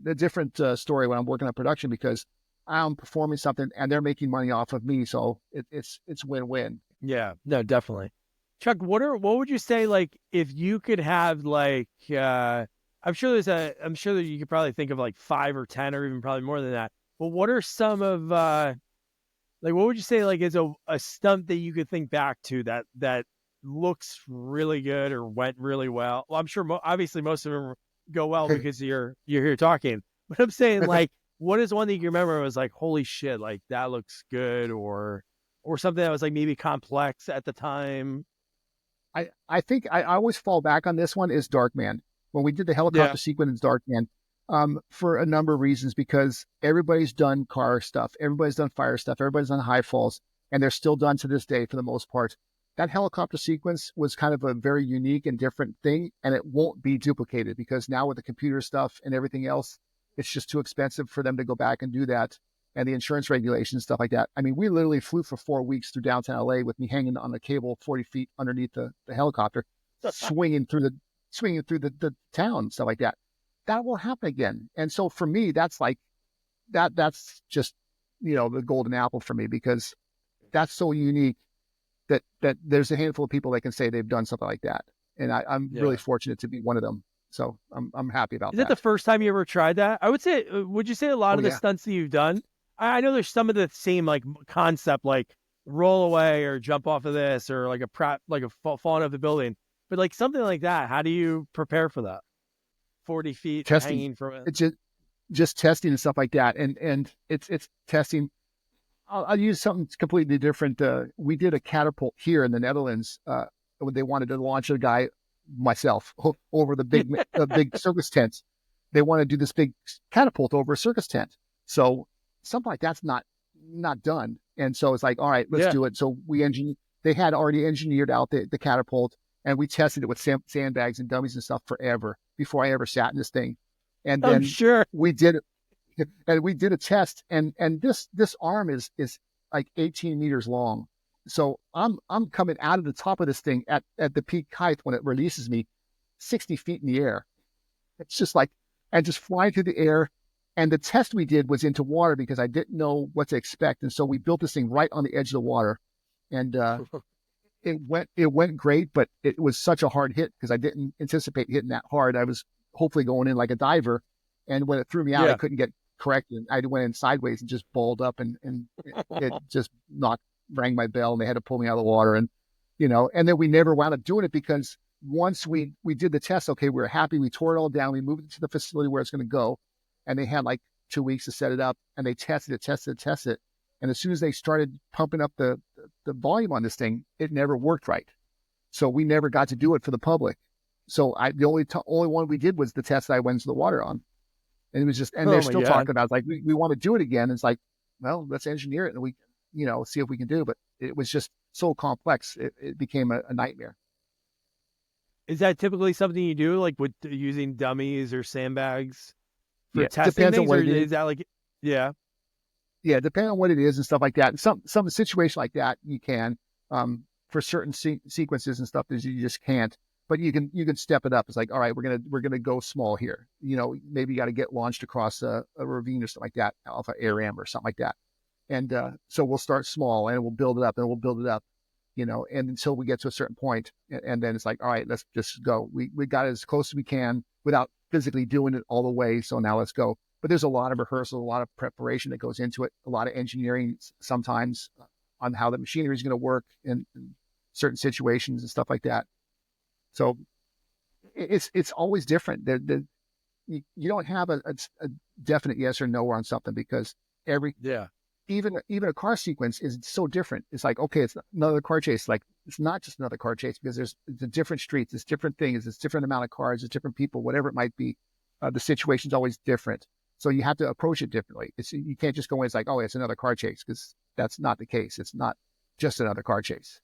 a different story when I'm working on production because I'm performing something and they're making money off of me, so it's win-win. Yeah. No, definitely. Chuck, what would you say like if you could have like I'm sure that you could probably think of like 5 or 10 or even probably more than that. But what are some of like what would you say like is a stunt that you could think back to that looks really good or went really well? Well, I'm sure obviously most of them go well because you're here talking. But I'm saying like what is one that you can remember and was like holy shit, like that looks good or something that was like maybe complex at the time. I think I always fall back on this one is Darkman. When we did the Yeah. helicopter sequence in Darkman, for a number of reasons, because everybody's done car stuff, everybody's done fire stuff, everybody's done high falls, and they're still done to this day for the most part. That helicopter sequence was kind of a very unique and different thing, and it won't be duplicated because now with the computer stuff and everything else, it's just too expensive for them to go back and do that. And the insurance regulations, stuff like that. I mean, we literally flew for 4 weeks through downtown LA with me hanging on the cable 40 feet underneath the helicopter, swinging through the town, stuff like that. That will happen again. And so for me, that's like that's just the golden apple for me because that's so unique that there's a handful of people that can say they've done something like that. And I'm really Yeah. fortunate to be one of them. So I'm happy about Is it the that. first time you ever tried that? I would say, would you say a lot Oh of the yeah. stunts that you've done? I know there's some of the same like concept, like roll away or jump off of this or like a prop, like a falling off the building, but like something like that. How do you prepare for that? 40 feet Testing. hanging from it. It's just testing and stuff like that. And it's testing. I'll use something completely different. We did a catapult here in the Netherlands when they wanted to launch a guy, myself, over the big circus tents. They want to do this big catapult over a circus tent. So something like that's not done. And so it's like, all right, let's Yeah, do it. So they had already engineered out the catapult, and we tested it with sandbags and dummies and stuff forever before I ever sat in this thing. And I'm then sure. we did and we did a test, and this arm is like 18 meters long. So I'm coming out of the top of this thing at the peak height when it releases me 60 feet in the air. It's just like, and just flying through the air. And the test we did was into water because I didn't know what to expect. And so we built this thing right on the edge of the water. And it went great, but it was such a hard hit because I didn't anticipate hitting that hard. I was hopefully going in like a diver. And when it threw me out, I Yeah. couldn't get corrected. I went in sideways and just balled up and it just rang my bell and they had to pull me out of the water. And, and then we never wound up doing it because once we did the test, okay, we were happy. We tore it all down. We moved it to the facility where it's going to go. And they had like 2 weeks to set it up and they tested it. And as soon as they started pumping up the volume on this thing, it never worked right. So we never got to do it for the public. So the only one we did was the test that I went into the water on. And it was just, and they're Oh my still God. talking about it. Like, we want to do it again. It's like, well, let's engineer it and we, see if we can do it. But it was just so complex. It became a nightmare. Is that typically something you do, like with using dummies or sandbags for Yeah. testing Depends on things, or what it is. is that like, yeah, Yeah. Depending on what it is and stuff like that. And some situation like that, you can, for certain sequences and stuff that you just can't, but you can step it up. It's like, all right, we're going to go small here. Maybe you got to get launched across a ravine or something like that, Alpha ARM or something like that. And so we'll start small and we'll build it up and we'll build it up, and until we get to a certain point, and then it's like, all right, let's just go. We got as close as we can without physically doing it all the way. So now let's go. But there's a lot of rehearsal, a lot of preparation that goes into it, a lot of engineering sometimes on how the machinery is going to work in certain situations and stuff like that. So it's always different. You don't have a definite yes or no on something because every yeah, even a car sequence is so different. It's like, okay, it's another car chase. Like, it's not just another car chase because it's different streets, it's different things, it's different amount of cars, it's different people, whatever it might be. The situation's always different. So you have to approach it differently. You can't just go in, it's like, oh, it's another car chase, because that's not the case. It's not just another car chase.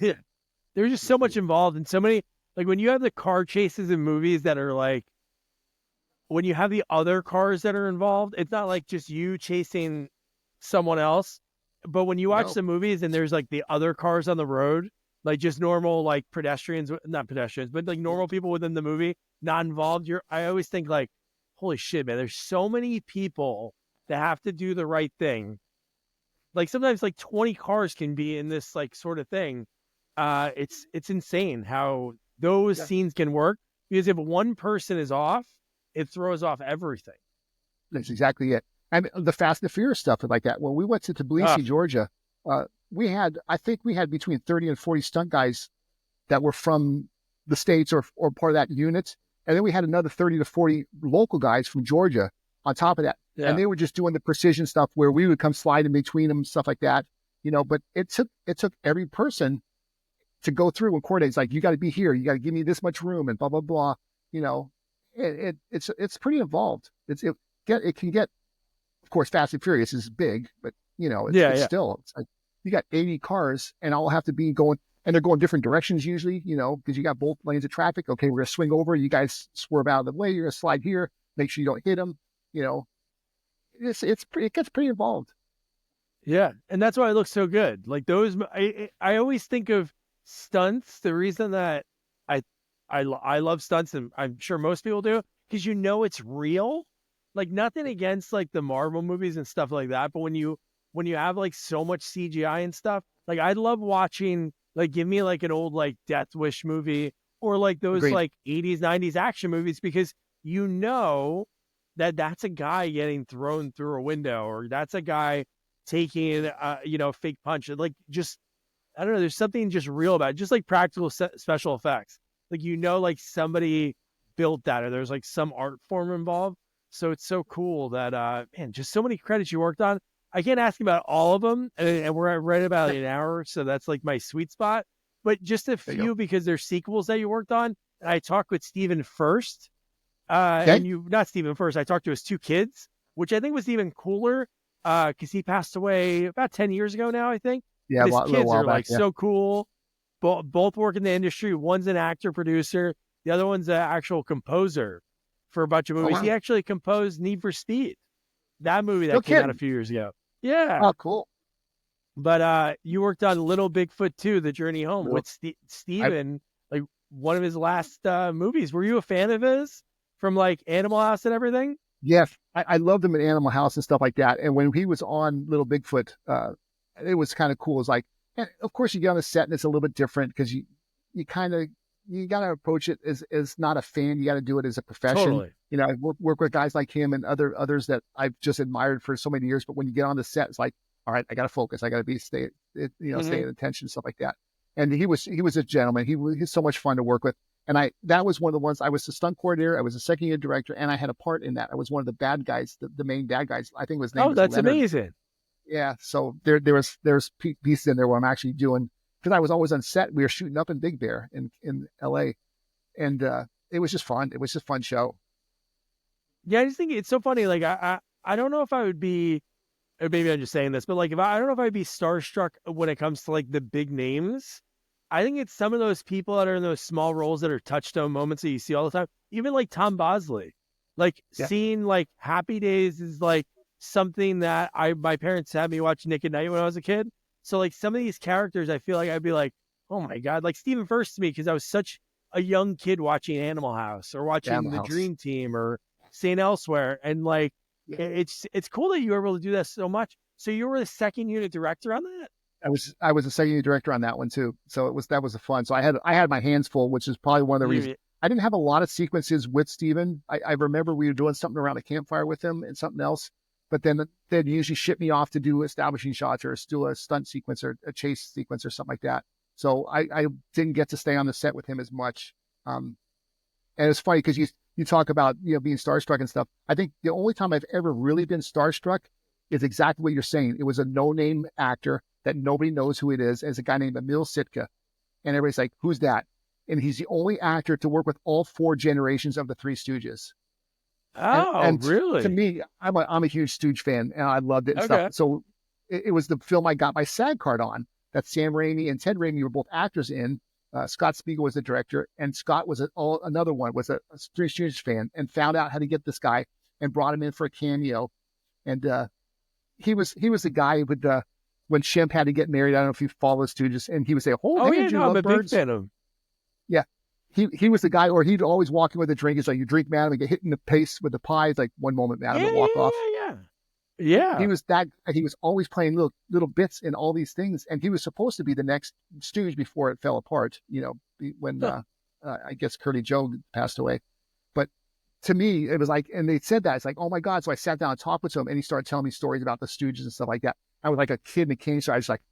yeah. There's just so much involved and so many, like when you have the car chases in movies that are like, when you have the other cars that are involved, it's not like just you chasing someone else. But when you watch No. the movies and there's like the other cars on the road, like just normal like pedestrians, not pedestrians, but like normal people within the movie, not involved. I always think like, holy shit, man, there's so many people that have to do the right thing. Like sometimes like 20 cars can be in this like sort of thing. It's insane how those Yeah. scenes can work because if one person is off, it throws off everything. That's exactly it. And the Fast and the Furious stuff like that. When we went to Ah, Tbilisi, Georgia, I think we had between 30 and 40 stunt guys that were from the States or part of that unit. And then we had another 30 to 40 local guys from Georgia on top of that. And yeah. they were just doing the precision stuff where we would come slide in between them, stuff like that. But it took every person to go through and coordinate. It's like, you got to be here. You got to give me this much room and blah, blah, blah. It's pretty involved. It can get, of course, Fast and Furious is big, but Yeah, it's yeah. still, it's like you got 80 cars and all have to be going, and they're going different directions usually, because you got both lanes of traffic. Okay, we're going to swing over. You guys swerve out of the way. You're going to slide here. Make sure you don't hit them. It gets pretty involved. Yeah. And that's why it looks so good. Like those, I always think of stunts. The reason that I, I love stunts, and I'm sure most people do, because it's real. Like nothing against like the Marvel movies and stuff like that. But when you have like so much CGI and stuff, like I love watching, like give me like an old like Death Wish movie or like those Agreed. like 80s, 90s action movies because that's a guy getting thrown through a window or that's a guy taking fake punch. Like just I don't know, there's something just real about it. Just like practical special effects. Like like somebody built that or there's like some art form involved. So it's so cool that man, just so many credits you worked on. I can't ask you about all of them, and we're at right about an hour, so that's like my sweet spot. But just a There you go. few because there's sequels that you worked on. And I talked with Steven first, Okay. and not Steven first. I talked to his two kids, which I think was even cooler because he passed away about 10 years ago now, I think. Yeah, But a his little kids while are back. like Yeah. so cool. Both work in the industry. One's an actor, producer. The other one's an actual composer for a bunch of Oh, movies. He wow. actually composed Need for Speed, that movie No that came out a kidding. few years ago. Yeah. Oh, cool. But you worked on Little Bigfoot 2, The Journey Home Little, with I Steven, like one of his last movies. Were you a fan of his from like Animal House and everything? Yes, I loved him in Animal House and stuff like that. And when he was on Little Bigfoot, it was kind of cool. It's like, and of course, you get on a set and it's a little bit different because you kind of you got to approach it as not a fan. You got to do it as a profession. Totally. You know, I work with guys like him and others that I've just admired for so many years. But when you get on the set, it's like, all right, I got to focus. I got to stay Hmm. at attention, stuff like that. And he was a gentleman. He's so much fun to work with. And that was one of the ones. I was the stunt coordinator, I was a second year director, and I had a part in that. I was one of the bad guys, the main bad guys. I think his name Oh, was that's Leonard. amazing. Yeah. So there's pieces in there where I'm actually doing, because I was always on set. We were shooting up in Big Bear in LA, and it was just fun. It was just a fun show. Yeah, I just think it's so funny. Like I don't know if I would be, or maybe I'm just saying this, but like if I don't know if I'd be starstruck when it comes to like the big names. I think it's some of those people that are in those small roles that are touchstone moments that you see all the time. Even like Tom Bosley, like Yeah. seeing like Happy Days is like something that my parents had me watch Nick at Night when I was a kid. So like some of these characters, I feel like I'd be like, oh my god, like Stephen First to me because I was such a young kid watching Animal House or watching Animal The House. Dream Team or St. Elsewhere, and like Yeah. it's cool that you were able to do that so much. So you were the second unit director on that. I was a second year director on that one too. So that was a fun. So I had my hands full, which is probably one of the reasons You, I didn't have a lot of sequences with Steven. I remember we were doing something around a campfire with him and something else, but then they'd usually ship me off to do establishing shots or do a stunt sequence or a chase sequence or something like that. So I didn't get to stay on the set with him as much. Um, and it's funny because you talk about being starstruck and stuff. I think the only time I've ever really been starstruck is exactly what you're saying. It was a no-name actor that nobody knows who it is. It's a guy named Emil Sitka, and everybody's like, "Who's that?" And he's the only actor to work with all four generations of the Three Stooges. And oh, and to really? me, I'm a huge Stooge fan, and I loved it and stuff. Okay. So it was the film I got my SAG card on. That Sam Raimi and Ted Raimi were both actors in. Scott Spiegel was the director, and Scott was another one was a Three Stooges fan, and found out how to get this guy and brought him in for a cameo. And he was the guy with when Shemp had to get married. I don't know if you follow Stooges, and he would say, "Oh, Oh hey, yeah, do you no, I'm love a big birds?" fan of him. Yeah, he was the guy, or he'd always walk in with a drink. He's like, "You drink, madam," and get hit in the face with the pie. It's like, "One moment, Yeah, madam," and walk off. yeah, yeah, He yeah. was that. He was always playing little bits in all these things, and he was supposed to be the next Stooge before it fell apart. When Huh. I guess Curly Joe passed away. But to me, it was like, and they said that it's like, oh my god. So I sat down and talked with him, and he started telling me stories about the Stooges and stuff like that. I was like a kid in a candy store. I was like,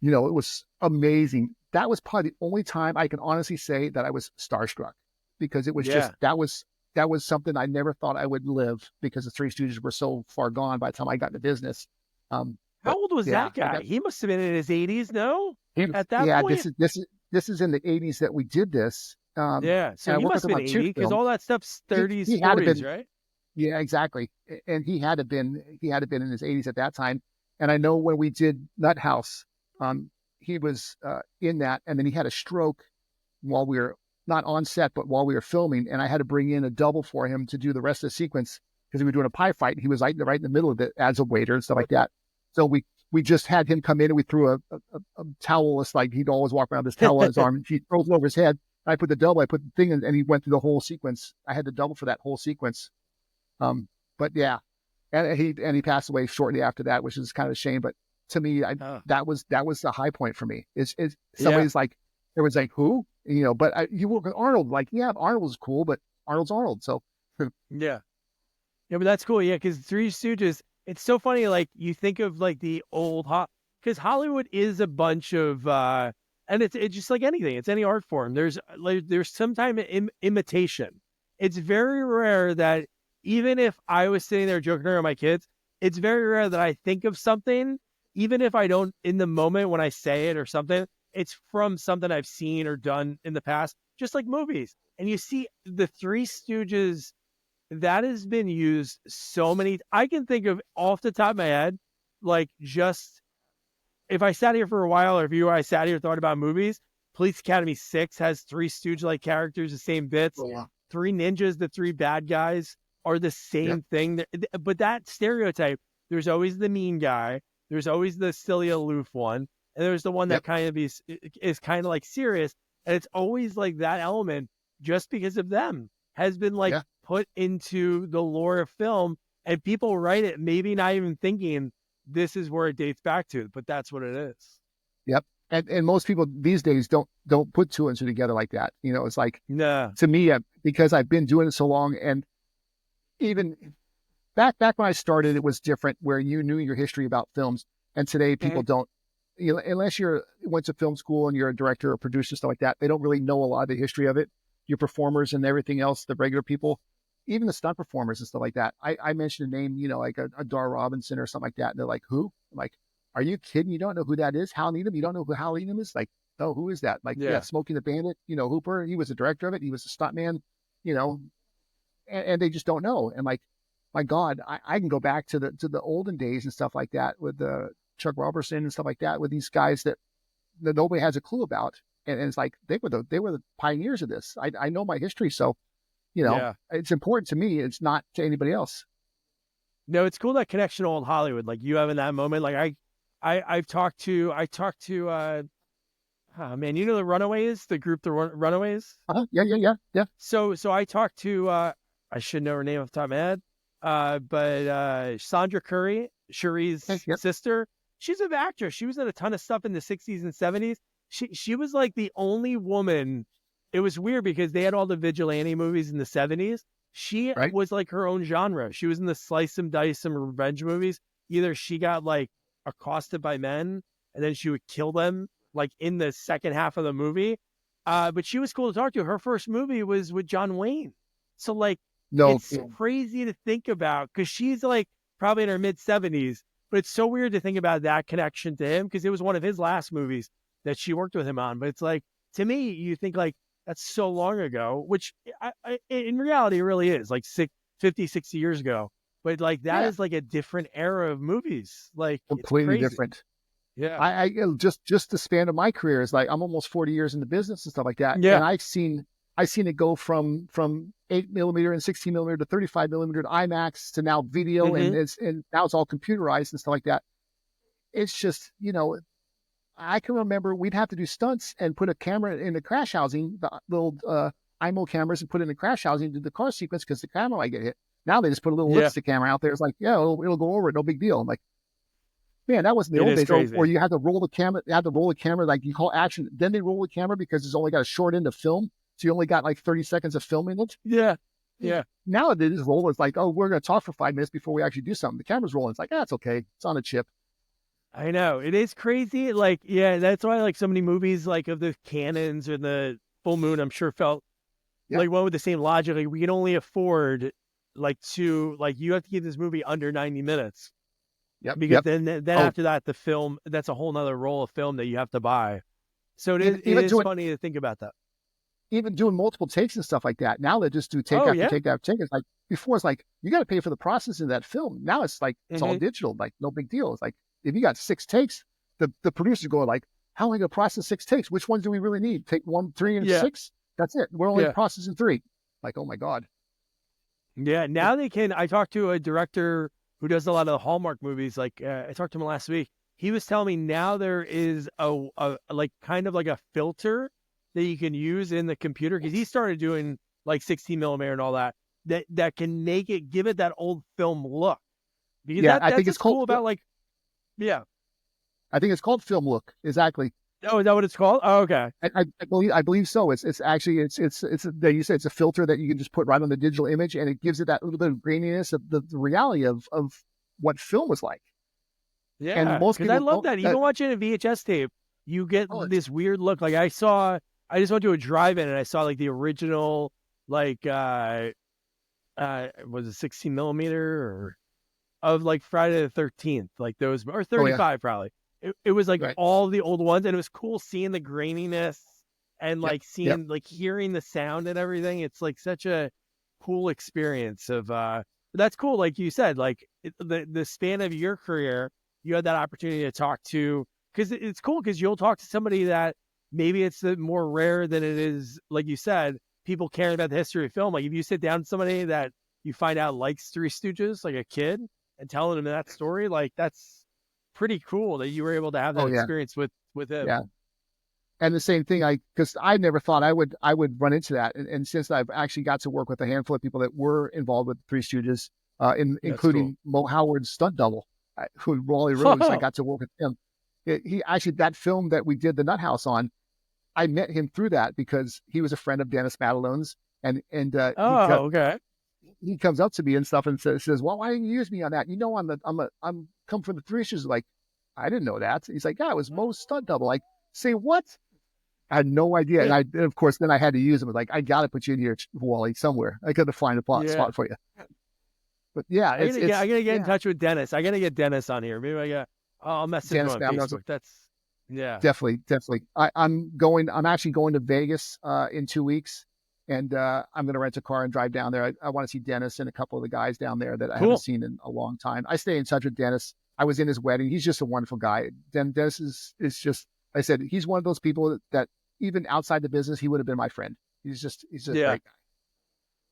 it was amazing. That was probably the only time I can honestly say that I was starstruck, because it was just Yeah. that was something I never thought I would live, because the Three Stooges were so far gone by the time I got into business. How But old was yeah, that guy? He must have been in his 80s, no? At that yeah, point? this is in the '80s that we did this. Yeah. So And I he worked must with have him been on two 80 because films. all that stuff's He 30s, he had to 40s, been right? Yeah, exactly. And he had to been in his 80s at that time. And I know when we did Nut House, he was in that, and then he had a stroke while we were not on set, but while we were filming, and I had to bring in a double for him to do the rest of the sequence because we were doing a pie fight. He was right in the middle of it as a waiter and stuff like that. So we just had him come in, and we threw a towel. It's like he'd always walk around with this towel on his arm, and he throws it over his head. I put the double, I put the thing in, and he went through the whole sequence. I had the double for that whole sequence. But yeah, and he passed away shortly after that, which is kind of a shame. But to me, Oh, that was the high point for me. Is yeah. somebody's like, there was like, who, but you work with Arnold, like, yeah, Arnold was cool, but Arnold's Arnold. So Yeah. Yeah, but that's cool. Yeah, because Three Stooges, it's so funny. Like you think of like the old because Hollywood is a bunch of and it's just like anything. It's any art form. There's some time imitation. It's very rare that even if I was sitting there joking around with my kids, it's very rare that I think of something, even if I don't in the moment when I say it or something. It's from something I've seen or done in the past, just like movies. And you see the Three Stooges that has been used so many. I can think of off the top of my head, like just if I sat here for a while, or if you or I sat here and thought about movies, Police Academy 6 has three Stooge like characters, the same bits. yeah, Three Ninjas, the three bad guys are the yeah, same thing. But that stereotype, there's always the mean guy, There's always the silly aloof one, and there's the one that Yep. kind of is kind of like serious, and it's always like that element just because of them has been like Yeah. put into the lore of film, and people write it maybe not even thinking this is where it dates back to, but that's what it is. Yep. And most people these days don't put two and two together like that. It's like, Nah. to me, because I've been doing it so long, and even back when I started, it was different, where you knew your history about films, and today people Mhm. don't. Unless went to film school and you're a director or producer, stuff like that, they don't really know a lot of the history of it. Your performers and everything else, the regular people, even the stunt performers and stuff like that. I mentioned a name, like a Dar Robinson or something like that, and they're like, "Who?" I'm like, "Are you kidding? You don't know who that is? Hal Needham? You don't know who Hal Needham is?" Like, "No, who is that?" Like, "Yeah, Yeah. Smokey the Bandit. Hooper. He was the director of it. He was a stuntman. You know, and they just don't know." And like, my God, I can go back to the olden days and stuff like that with the Chuck Robertson and stuff like that, with these guys that nobody has a clue about. And it's like they were the pioneers of this. I know my history, so Yeah. it's important to me. It's not to anybody else. No, it's cool that connection to old Hollywood, like you have in that moment. Like I talked to oh man, you know the Runaways, the group, the Runaways. Yeah, yeah, yeah, yeah. So I talked to I should know her name off the top of my head, but Sandra Curry, Okay, Cherie's yep. sister. She's an actress. She was in a ton of stuff in the 60s and 70s. She was like the only woman. It was weird because they had all the vigilante movies in the 70s. She Right. was like her own genre. She was in the slice and dice and revenge movies. Either she got like accosted by men and then she would kill them like in the second half of the movie. But she was cool to talk to. Her first movie was with John Wayne. So like No. it's crazy to think about because she's like probably in her mid 70s, but it's so weird to think about that connection to him because it was one of his last movies that she worked with him on. But it's like, to me, you think like that's so long ago, which in reality it really is like 50, 60 years ago. But like that Yeah. is like a different era of movies. Like it's Completely crazy. different. Yeah. I just the span of my career is like, I'm almost 40 years in the business and stuff like that, Yeah. and I've seen it go from 8 millimeter and 16 millimeter to 35 millimeter to IMAX to now video, Mm-hmm. and now it's all computerized and stuff like that. It's just, I can remember we'd have to do stunts and put a camera in the crash housing, the little IMO cameras, and put it in the crash housing to do the car sequence because the camera might get hit. Now they just put a little Yeah. lipstick camera out there. It's like, yeah, it'll go over it, no big deal. I'm like, man, that wasn't the It old is days. Or crazy. you had to roll the camera, like you call action, then they roll the camera because it's only got a short end of film. So you only got like 30 seconds of film in it. Yeah. Yeah. Now they just roll. It's like, oh, we're going to talk for 5 minutes before we actually do something. The camera's rolling. It's like, it's okay. It's on a chip. I know it is crazy. Like, yeah, that's why like so many movies like of the cannons or the full moon, I'm sure felt Yep. like one with the same logic. Like we can only afford like you have to keep this movie under 90 minutes Yep. because Yep. then Oh, after that the film that's a whole nother roll of film that you have to buy. So it is even, it even is doing, funny to think about that. even doing multiple takes and stuff like that. Now they just do take Oh after yeah. take after take. It's like, before it's like, you got to pay for the processing of that film. Now it's like, it's all Hmm. digital. Like, no big deal. It's like, if you got 6 takes, the producers go like, how am I going to process 6 takes? Which ones do we really need? Take 1, 3, and Yeah. 6. That's it. We're only Yeah. processing 3. Like, oh my God. Yeah. Now they can. I talked to a director who does a lot of the Hallmark movies. Like I talked to him last week. He was telling me now there is a like kind of like a filter that you can use in the computer because he started doing like 16 millimeter and all that that can make it give it that old film look because Yeah, that's what's cool about like yeah. I think it's called film look. Exactly. Oh, is that what it's called? Oh, okay. I believe so. It's actually that you said it's a filter that you can just put right on the digital image, and it gives it that little bit of graininess of the reality of what film was like. And Yeah, most because I people love don't. that. Even watching a VHS tape, you get Oh, this weird look. Like I just went to a drive-in and I saw like the original, like was it 16 millimeter or of like Friday the 13th, like those or oh yeah, 35 probably. It was like right. all the old ones, and it was cool seeing the graininess and Yep, like yep. seeing like hearing the sound and everything. It's like such a cool experience of that's cool. Like you said, like the span of your career, you had that opportunity to talk to because it's cool because you'll talk to somebody that maybe it's more rare than it is. Like you said, people caring about the history of film. Like if you sit down with somebody that you find out likes Three Stooges, like a kid, and telling them that story, like pretty cool that you were able to have that Oh yeah, experience with him. yeah. And the same thing, because I never thought I would run into that, and since I've actually got to work with a handful of people that were involved with the Three Stooges, That's cool. including Mo Howard's stunt double, who Wally Rose, I got to work with him. He actually, that film that we did the Nut House on, I met him through that because he was a friend of Dennis Madalone's, and Oh, okay. he comes up to me and stuff and says, "Well, why didn't you use me on that? You know, I'm come from the Three Stooges." Like, I didn't know that. He's like, "Yeah, it was Mo's stunt double." Like, say what? I had no idea. Yeah. And of course, then I had to use them. Like, I got to put you in here, Wally, somewhere. I got to find a Yeah. spot for you. But yeah, I gotta get in yeah, touch with Dennis. I gotta get Dennis on here. Maybe I'll message him Dennis on Babino's Facebook. Yeah. definitely. I'm actually going to Vegas in 2 weeks, and I'm going to rent a car and drive down there. I want to see Dennis and a couple of the guys down there that I haven't Cool. seen in a long time. I stay in touch with Dennis. I was in his wedding. He's just a wonderful guy. Dennis is just, I said, he's one of those people that even outside the business, he would have been my friend. He's a Yeah. great guy.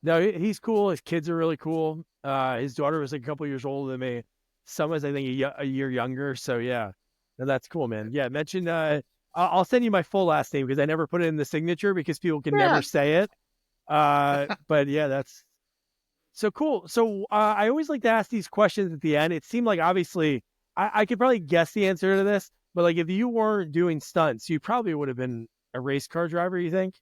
No, he's cool. His kids are really cool. His daughter was like a couple years older than me. Some is, I think, a year younger. So yeah, no, that's cool, man. Yeah, mention. I'll send you my full last name because I never put it in the signature because people can Yeah. never say it. But yeah, that's so cool. So I always like to ask these questions at the end. It seemed like obviously I could probably guess the answer to this, but like if you weren't doing stunts, you probably would have been a race car driver. You think?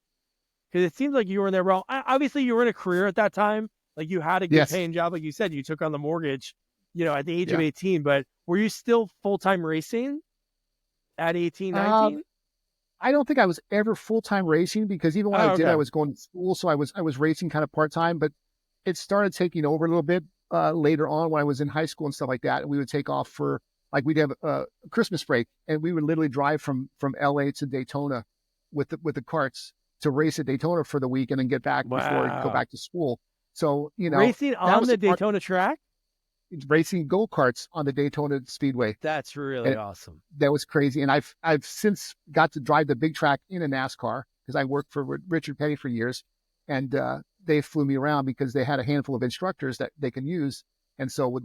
Because it seems like you were in there wrong. Obviously, you were in a career at that time. Like you had a good Yes. paying job. Like you said, you took on the mortgage, at the age of Yeah. 18. But were you still full time racing at 18, Um, 19? I don't think I was ever full time racing because even when I Oh, did, I okay. was going to school, so I was racing kind of part time. But it started taking over a little bit later on when I was in high school and stuff like that. And we would take off for like we'd have a Christmas break, and we would literally drive from L.A. to Daytona with the carts to race at Daytona for the week and then get back before I go Wow. back to school. So Racing that on was the the part, Daytona track? racing go karts on the Daytona Speedway. That's really And awesome. that was crazy. And I've since got to drive the big track in a NASCAR because I worked for Richard Petty for years, and they flew me around because they had a handful of instructors that they can use, and so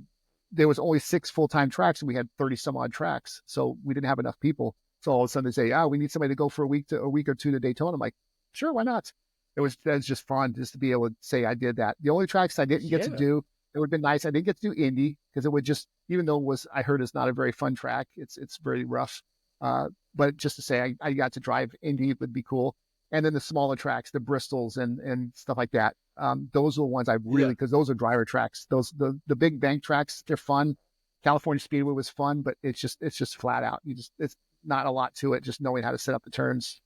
there was only 6 full-time tracks, and we had 30 some odd tracks, so we didn't have enough people. So all of a sudden they say, "Oh, we need somebody to go for a week or two to Daytona." I'm like, "Sure, why not?" That was just fun just to be able to say I did that. The only tracks I didn't get to Yeah. do, it would have been nice. I didn't get to do Indy because it would just, even though I heard it's not a very fun track, it's very rough. But just to say I got to drive Indy would be cool. And then the smaller tracks, the Bristols and stuff like that. Those are the ones I really, Yeah. because those are driver tracks. The big bank tracks, they're fun. California Speedway was fun, but it's just flat out. It's not a lot to it. Just knowing how to set up the turns.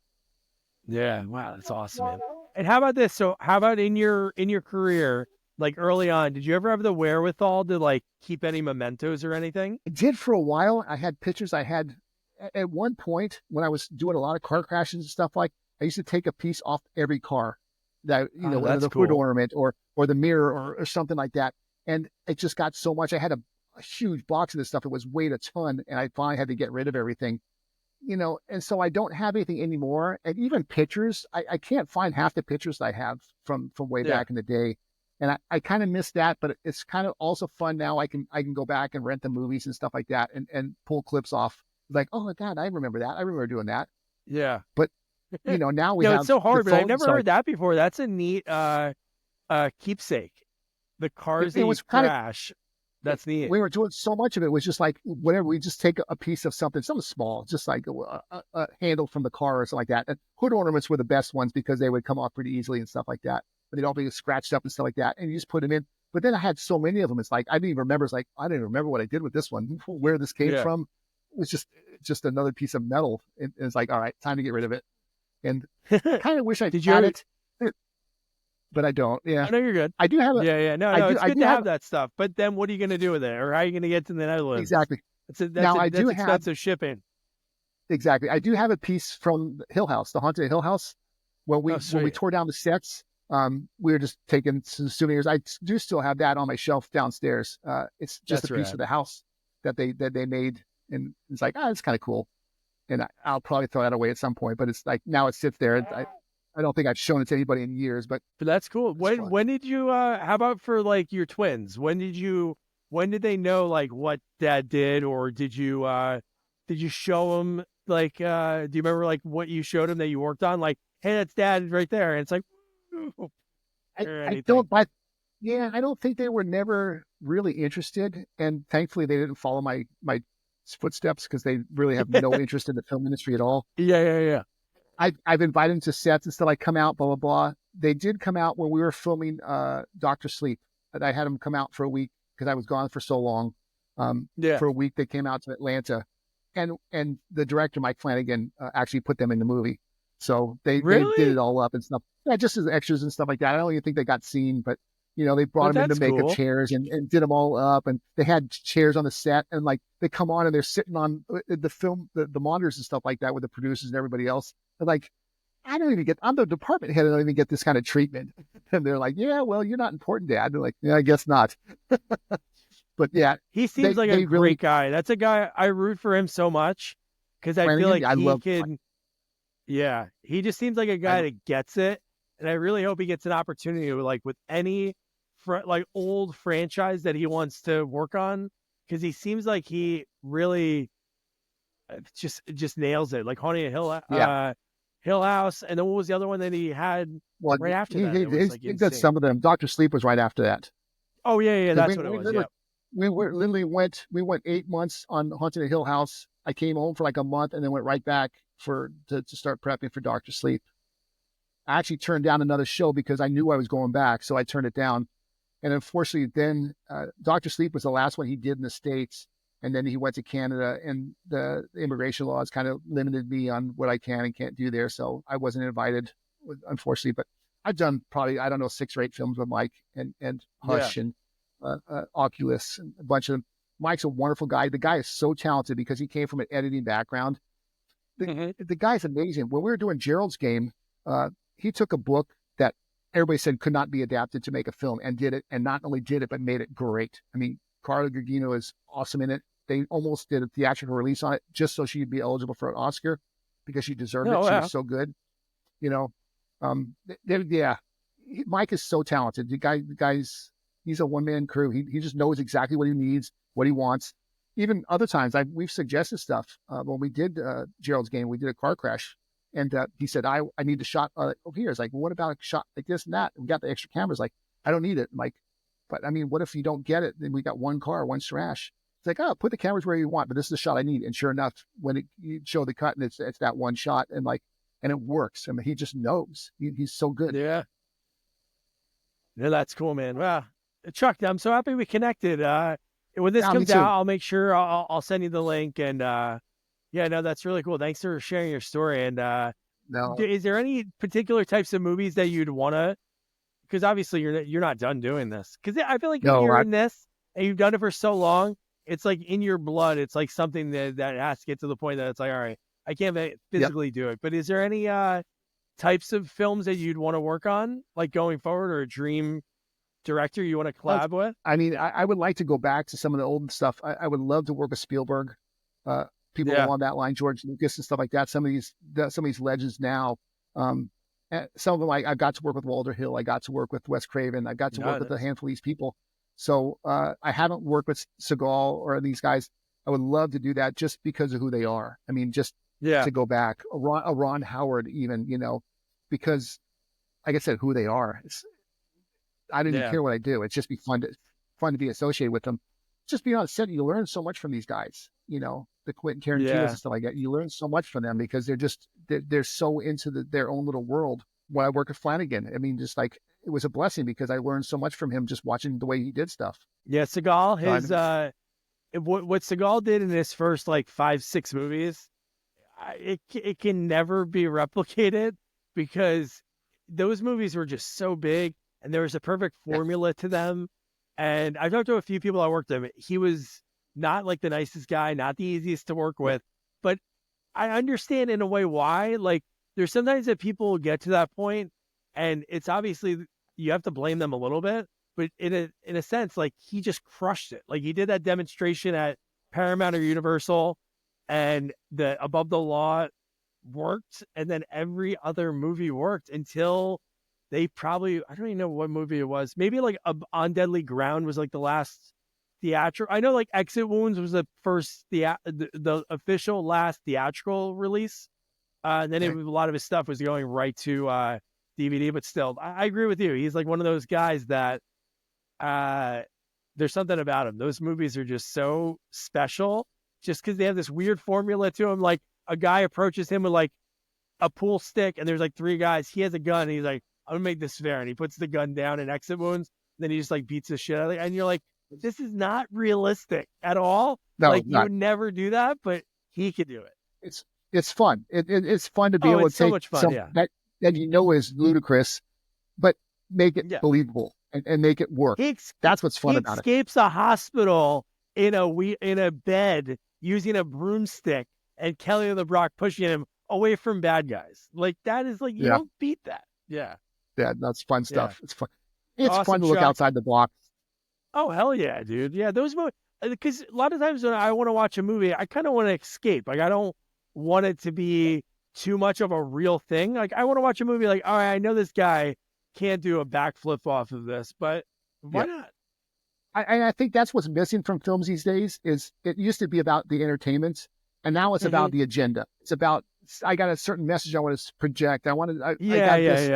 Yeah. Wow. That's awesome, man. And how about this? So how about in your career, like early on, did you ever have the wherewithal to like keep any mementos or anything? I did for a while. I had pictures. I had at one point when I was doing a lot of car crashes and stuff, like I used to take a piece off every car that, Oh, whether that's the hood cool. ornament or the mirror or something like that. And it just got so much. I had a huge box of this stuff. It was weighed a ton, and I finally had to get rid of everything. And so I don't have anything anymore. And even pictures, I can't find half the pictures I have from way Yeah. back in the day. And I kind of miss that, but it's kind of also fun now. I can go back and rent the movies and stuff like that and pull clips off. Like, oh my God, I remember that. I remember doing that. Yeah. But now we No, it's have so the hard, but I've phone. never So heard that before. That's a neat keepsake. The cars it that you was kind of, crash. That's neat. we were doing so much of it was just like whatever. We just take a piece of something small, just like a handle from the car or something like that. And hood ornaments were the best ones because they would come off pretty easily and stuff like that. But they'd all be scratched up and stuff like that. And you just put them in. But then I had so many of them. It's like I didn't even remember. It's like I didn't remember what I did with this one, where this came Yeah. from. It was just another piece of metal. And it's like, all right, time to get rid of it. And kind of wish I Did you had ever? it, but I don't. Yeah, I know you're good. I do have a. Yeah, yeah. No, I no. do. It's I good do to have have that stuff. But then, what are you going to do with it, or how are you going to get to the Netherlands? exactly. That's Now I do that's have expensive shipping. exactly. I do have a piece from Hill House, the Haunted Hill House, Oh, when we sweet. tore down the sets. We were just taking some souvenirs. I do still have that on my shelf downstairs. It's just a That's piece of rad. the house that they made, and it's like, it's kind of cool. And I'll probably throw that away at some point. But it's like now it sits there. I don't think I've shown it to anybody in years, but But that's cool. it's fun. When did you? How about for like your twins? When did you when did they know like what Dad did, or did you show them like do you remember like what you showed him that you worked on? Like, hey, that's Dad right there, and it's like or I anything. don't, but yeah, I don't think they were never really interested. And thankfully they didn't follow my footsteps because they really have no interest in the film industry at all. Yeah, yeah, yeah. I've invited them to sets and stuff like come out, blah, blah, blah. They did come out when we were filming Dr. Sleep. And I had them come out for a week because I was gone for so long. Yeah. For a week, they came out to Atlanta. And the director, Mike Flanagan, actually put them in the movie. So they did it Really? all up and stuff. Yeah, just as extras and stuff like that. I don't even think they got seen, but they brought But them into that's makeup cool. chairs and did them all up. And they had chairs on the set and like they come on and they're sitting on the film, the monitors and stuff like that with the producers and everybody else. And like, I'm the department head. I don't even get this kind of treatment. And they're like, yeah, well, you're not important, Dad. They're like, yeah, I guess not. But yeah, He seems they, like a they great really, guy. That's a guy I root for him so much because I feel Flanagan, like yeah, I he love, could. Yeah, he just seems like a I, guy that gets it, and I really hope he gets an opportunity like with any like old franchise that he wants to work on because he seems like he really just nails it. Like Haunting a yeah. Hill House, and then what was the other one that he had Well, right after he, that? he, That was like he did insane. some of them. Dr. Sleep was right after that. Oh yeah, yeah, Because that's what it was. Yeah. we literally went 8 months on Haunted a Hill House. I came home for like a month and then went right back to start prepping for Doctor Sleep. I actually turned down another show because I knew I was going back, so I turned it down. And unfortunately, then Doctor Sleep was the last one he did in the States, and then he went to Canada, and the immigration laws kind of limited me on what I can and can't do there, so I wasn't invited, unfortunately. But I've done probably I don't know 6 or 8 films with Mike and Yeah. Hush and Oculus and a bunch of them. Mike's a wonderful guy. The guy is so talented because he came from an editing background. The, Hmm. the guy's amazing. When we were doing Gerald's Game, he took a book that everybody said could not be adapted to make a film and did it. And not only did it, but made it great. I mean, Carla Gugino is awesome in it. They almost did a theatrical release on it just so she'd be eligible for an Oscar because she deserved it. Oh She was wow. so good, you know. Yeah, Mike is so talented. The guy's he's a one man crew. He just knows exactly what he needs, what he wants. Even other times, we've suggested stuff. When we did Gerald's Game, we did a car crash, and he said, "I need a shot over here." It's like, well, what about a shot like this and that? And we got the extra cameras. Like, I don't need it, Mike. But I mean, what if you don't get it? Then we got one car, one smash. It's like, oh, put the cameras where you want, but this is the shot I need. And sure enough, you show the cut and it's that one shot, and it works. I mean, he just knows. He's so good. Yeah. Yeah, that's cool, man. Well, Chuck, I'm so happy we connected. When this Yeah, me comes out, too. I'll make sure I'll send you the link. And yeah, no, that's really cool. Thanks for sharing your story. And No, is there any particular types of movies that you'd want to? Because obviously you're not done doing this. Because I feel like when no, you're in this and you've done it for so long, it's like in your blood. It's like something that has to get to the point that it's like, all right, I can't yep. physically do it. But is there any types of films that you'd want to work on, like going forward, or a dream director you want to Uh, collab with? I mean, I would like to go back to some of the old stuff. I would love to work with Spielberg, uh, people Yeah. along that line, George Lucas and stuff like that. Some of these legends now. Um, some of them, I got to work with Walter Hill. I got to work with Wes Craven. I got to work No, with a that's handful of these people. So I haven't worked with Seagal or these guys. I would love to do that just because of who they are. I mean, just yeah, to go back, a Ron Howard, even, because like I said, who they are. I didn't yeah, care what I do. It's just be fun to be associated with them. Just being on set, you learn so much from these guys. The Quentin Tarantino's yeah, and stuff like that. You learn so much from them because they're so into their own little world. When I work with Flanagan, I mean, just like it was a blessing because I learned so much from him just watching the way he did stuff. yeah. Seagal, So I, his what Seagal did in his first like 5, 6 movies, it can never be replicated because those movies were just so big and there was a perfect yeah, formula to them. And I've talked to a few people that worked with him. He was not like the nicest guy, not the easiest to work yeah, with, but I understand in a way why. Like, there's sometimes that people get to that point, and it's obviously you have to blame them a little bit, but in a sense, like he just crushed it. Like he did that demonstration at Paramount or Universal, and the Above the Law worked, and then every other movie worked until they probably I don't even know what movie it was. Maybe like On Deadly Ground was like the last theatrical. I know like Exit Wounds was the first the official last theatrical release. And then a lot of his stuff was going right to DVD. But still, I agree with you. He's like one of those guys that there's something about him. Those movies are just so special, just because they have this weird formula to him. Like a guy approaches him with like a pool stick, and there's like three guys. He has a gun, and he's like, "I'm gonna make this fair," and he puts the gun down in Exit Wounds. Then he just like beats the shit out of it, and you're like, "This is not realistic at all." No, like you not. would never do that, but he could do it. It's fun. It's fun to be able to so take much fun, something that is ludicrous, but make it believable and make it work. That's what's fun about it. He escapes a hospital in a bed using a broomstick, and Kelly LeBrock pushing him away from bad guys. Like that is like you don't beat that. Yeah, that's fun stuff. Yeah. It's fun. It's awesome fun to look outside the box. Oh hell yeah, dude! Yeah, those movies. Because a lot of times when I want to watch a movie, I kind of want to escape. Like I don't want it to be too much of a real thing. Like I want to watch a movie. Like all right, I know this guy can't do a backflip off of this, but why not? I think that's what's missing from films these days. Is it used to be about the entertainment, and now it's about the agenda. It's about I got a certain message I want to project. I got this.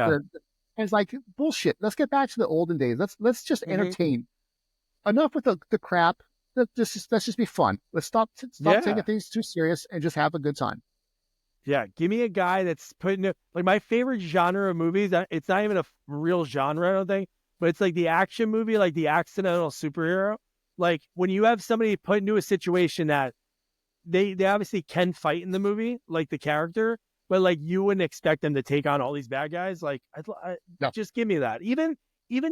And it's like bullshit. Let's get back to the olden days. Let's just entertain. Enough with the crap. Let's just be fun. Let's stop taking things too serious and just have a good time. Yeah, give me a guy that's putting like my favorite genre of movies. It's not even a real genre, I don't think, but it's like the action movie, like the accidental superhero. Like when you have somebody put into a situation that they obviously can fight in the movie, like the character, but like you wouldn't expect them to take on all these bad guys. Like, just give me that. Even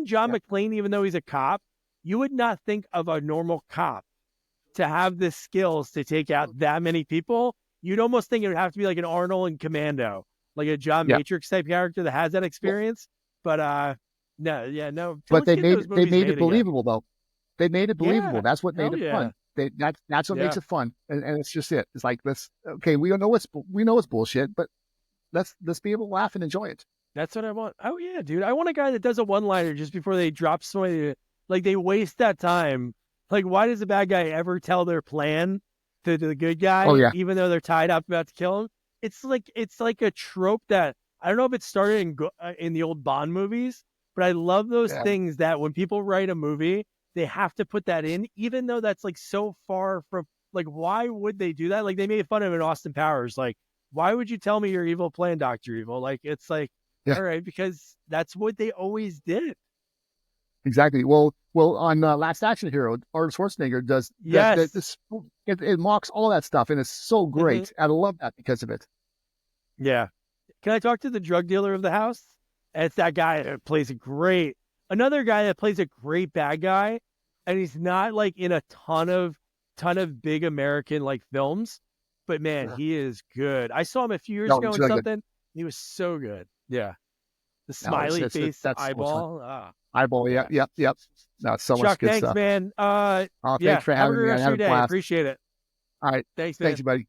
John McClane, even though he's a cop, you would not think of a normal cop to have the skills to take out that many people. You'd almost think it would have to be like an Arnold in Commando, like a John Matrix type character that has that experience. But no. But they made it believable though. They made it believable. Yeah. That's what made it fun. That's what makes it fun, and it's just it. It's like we know it's bullshit, but let's be able to laugh and enjoy it. That's what I want. Oh yeah, dude. I want a guy that does a one-liner just before they drop somebody. Like they waste that time. Like why does the bad guy ever tell their plan to the good guy, even though they're tied up about to kill him? It's like a trope that I don't know if it started in the old Bond movies, but I love those things that when people write a movie, they have to put that in, even though that's like so far from like why would they do that? Like they made fun of it in Austin Powers. Like why would you tell me your evil plan, Dr. Evil? Like it's like all right, because that's what they always did. Exactly. Well, on Last Action Hero, Arnold Schwarzenegger does it mocks all that stuff, and it's so great. I love that because of it. Yeah. Can I talk to the drug dealer of the house? And it's that guy that plays another guy that plays a great bad guy, and he's not like in a ton of big American like films, but man, he is good. I saw him a few years ago in something. Good. He was so good. Yeah. The smiley face, that's eyeball. Eyeball, yep. No, it's so Chuck, much good thanks, stuff. Man. Thanks for having me. Have a good rest of your day. Appreciate it. All right. Thanks, man. Thanks, buddy.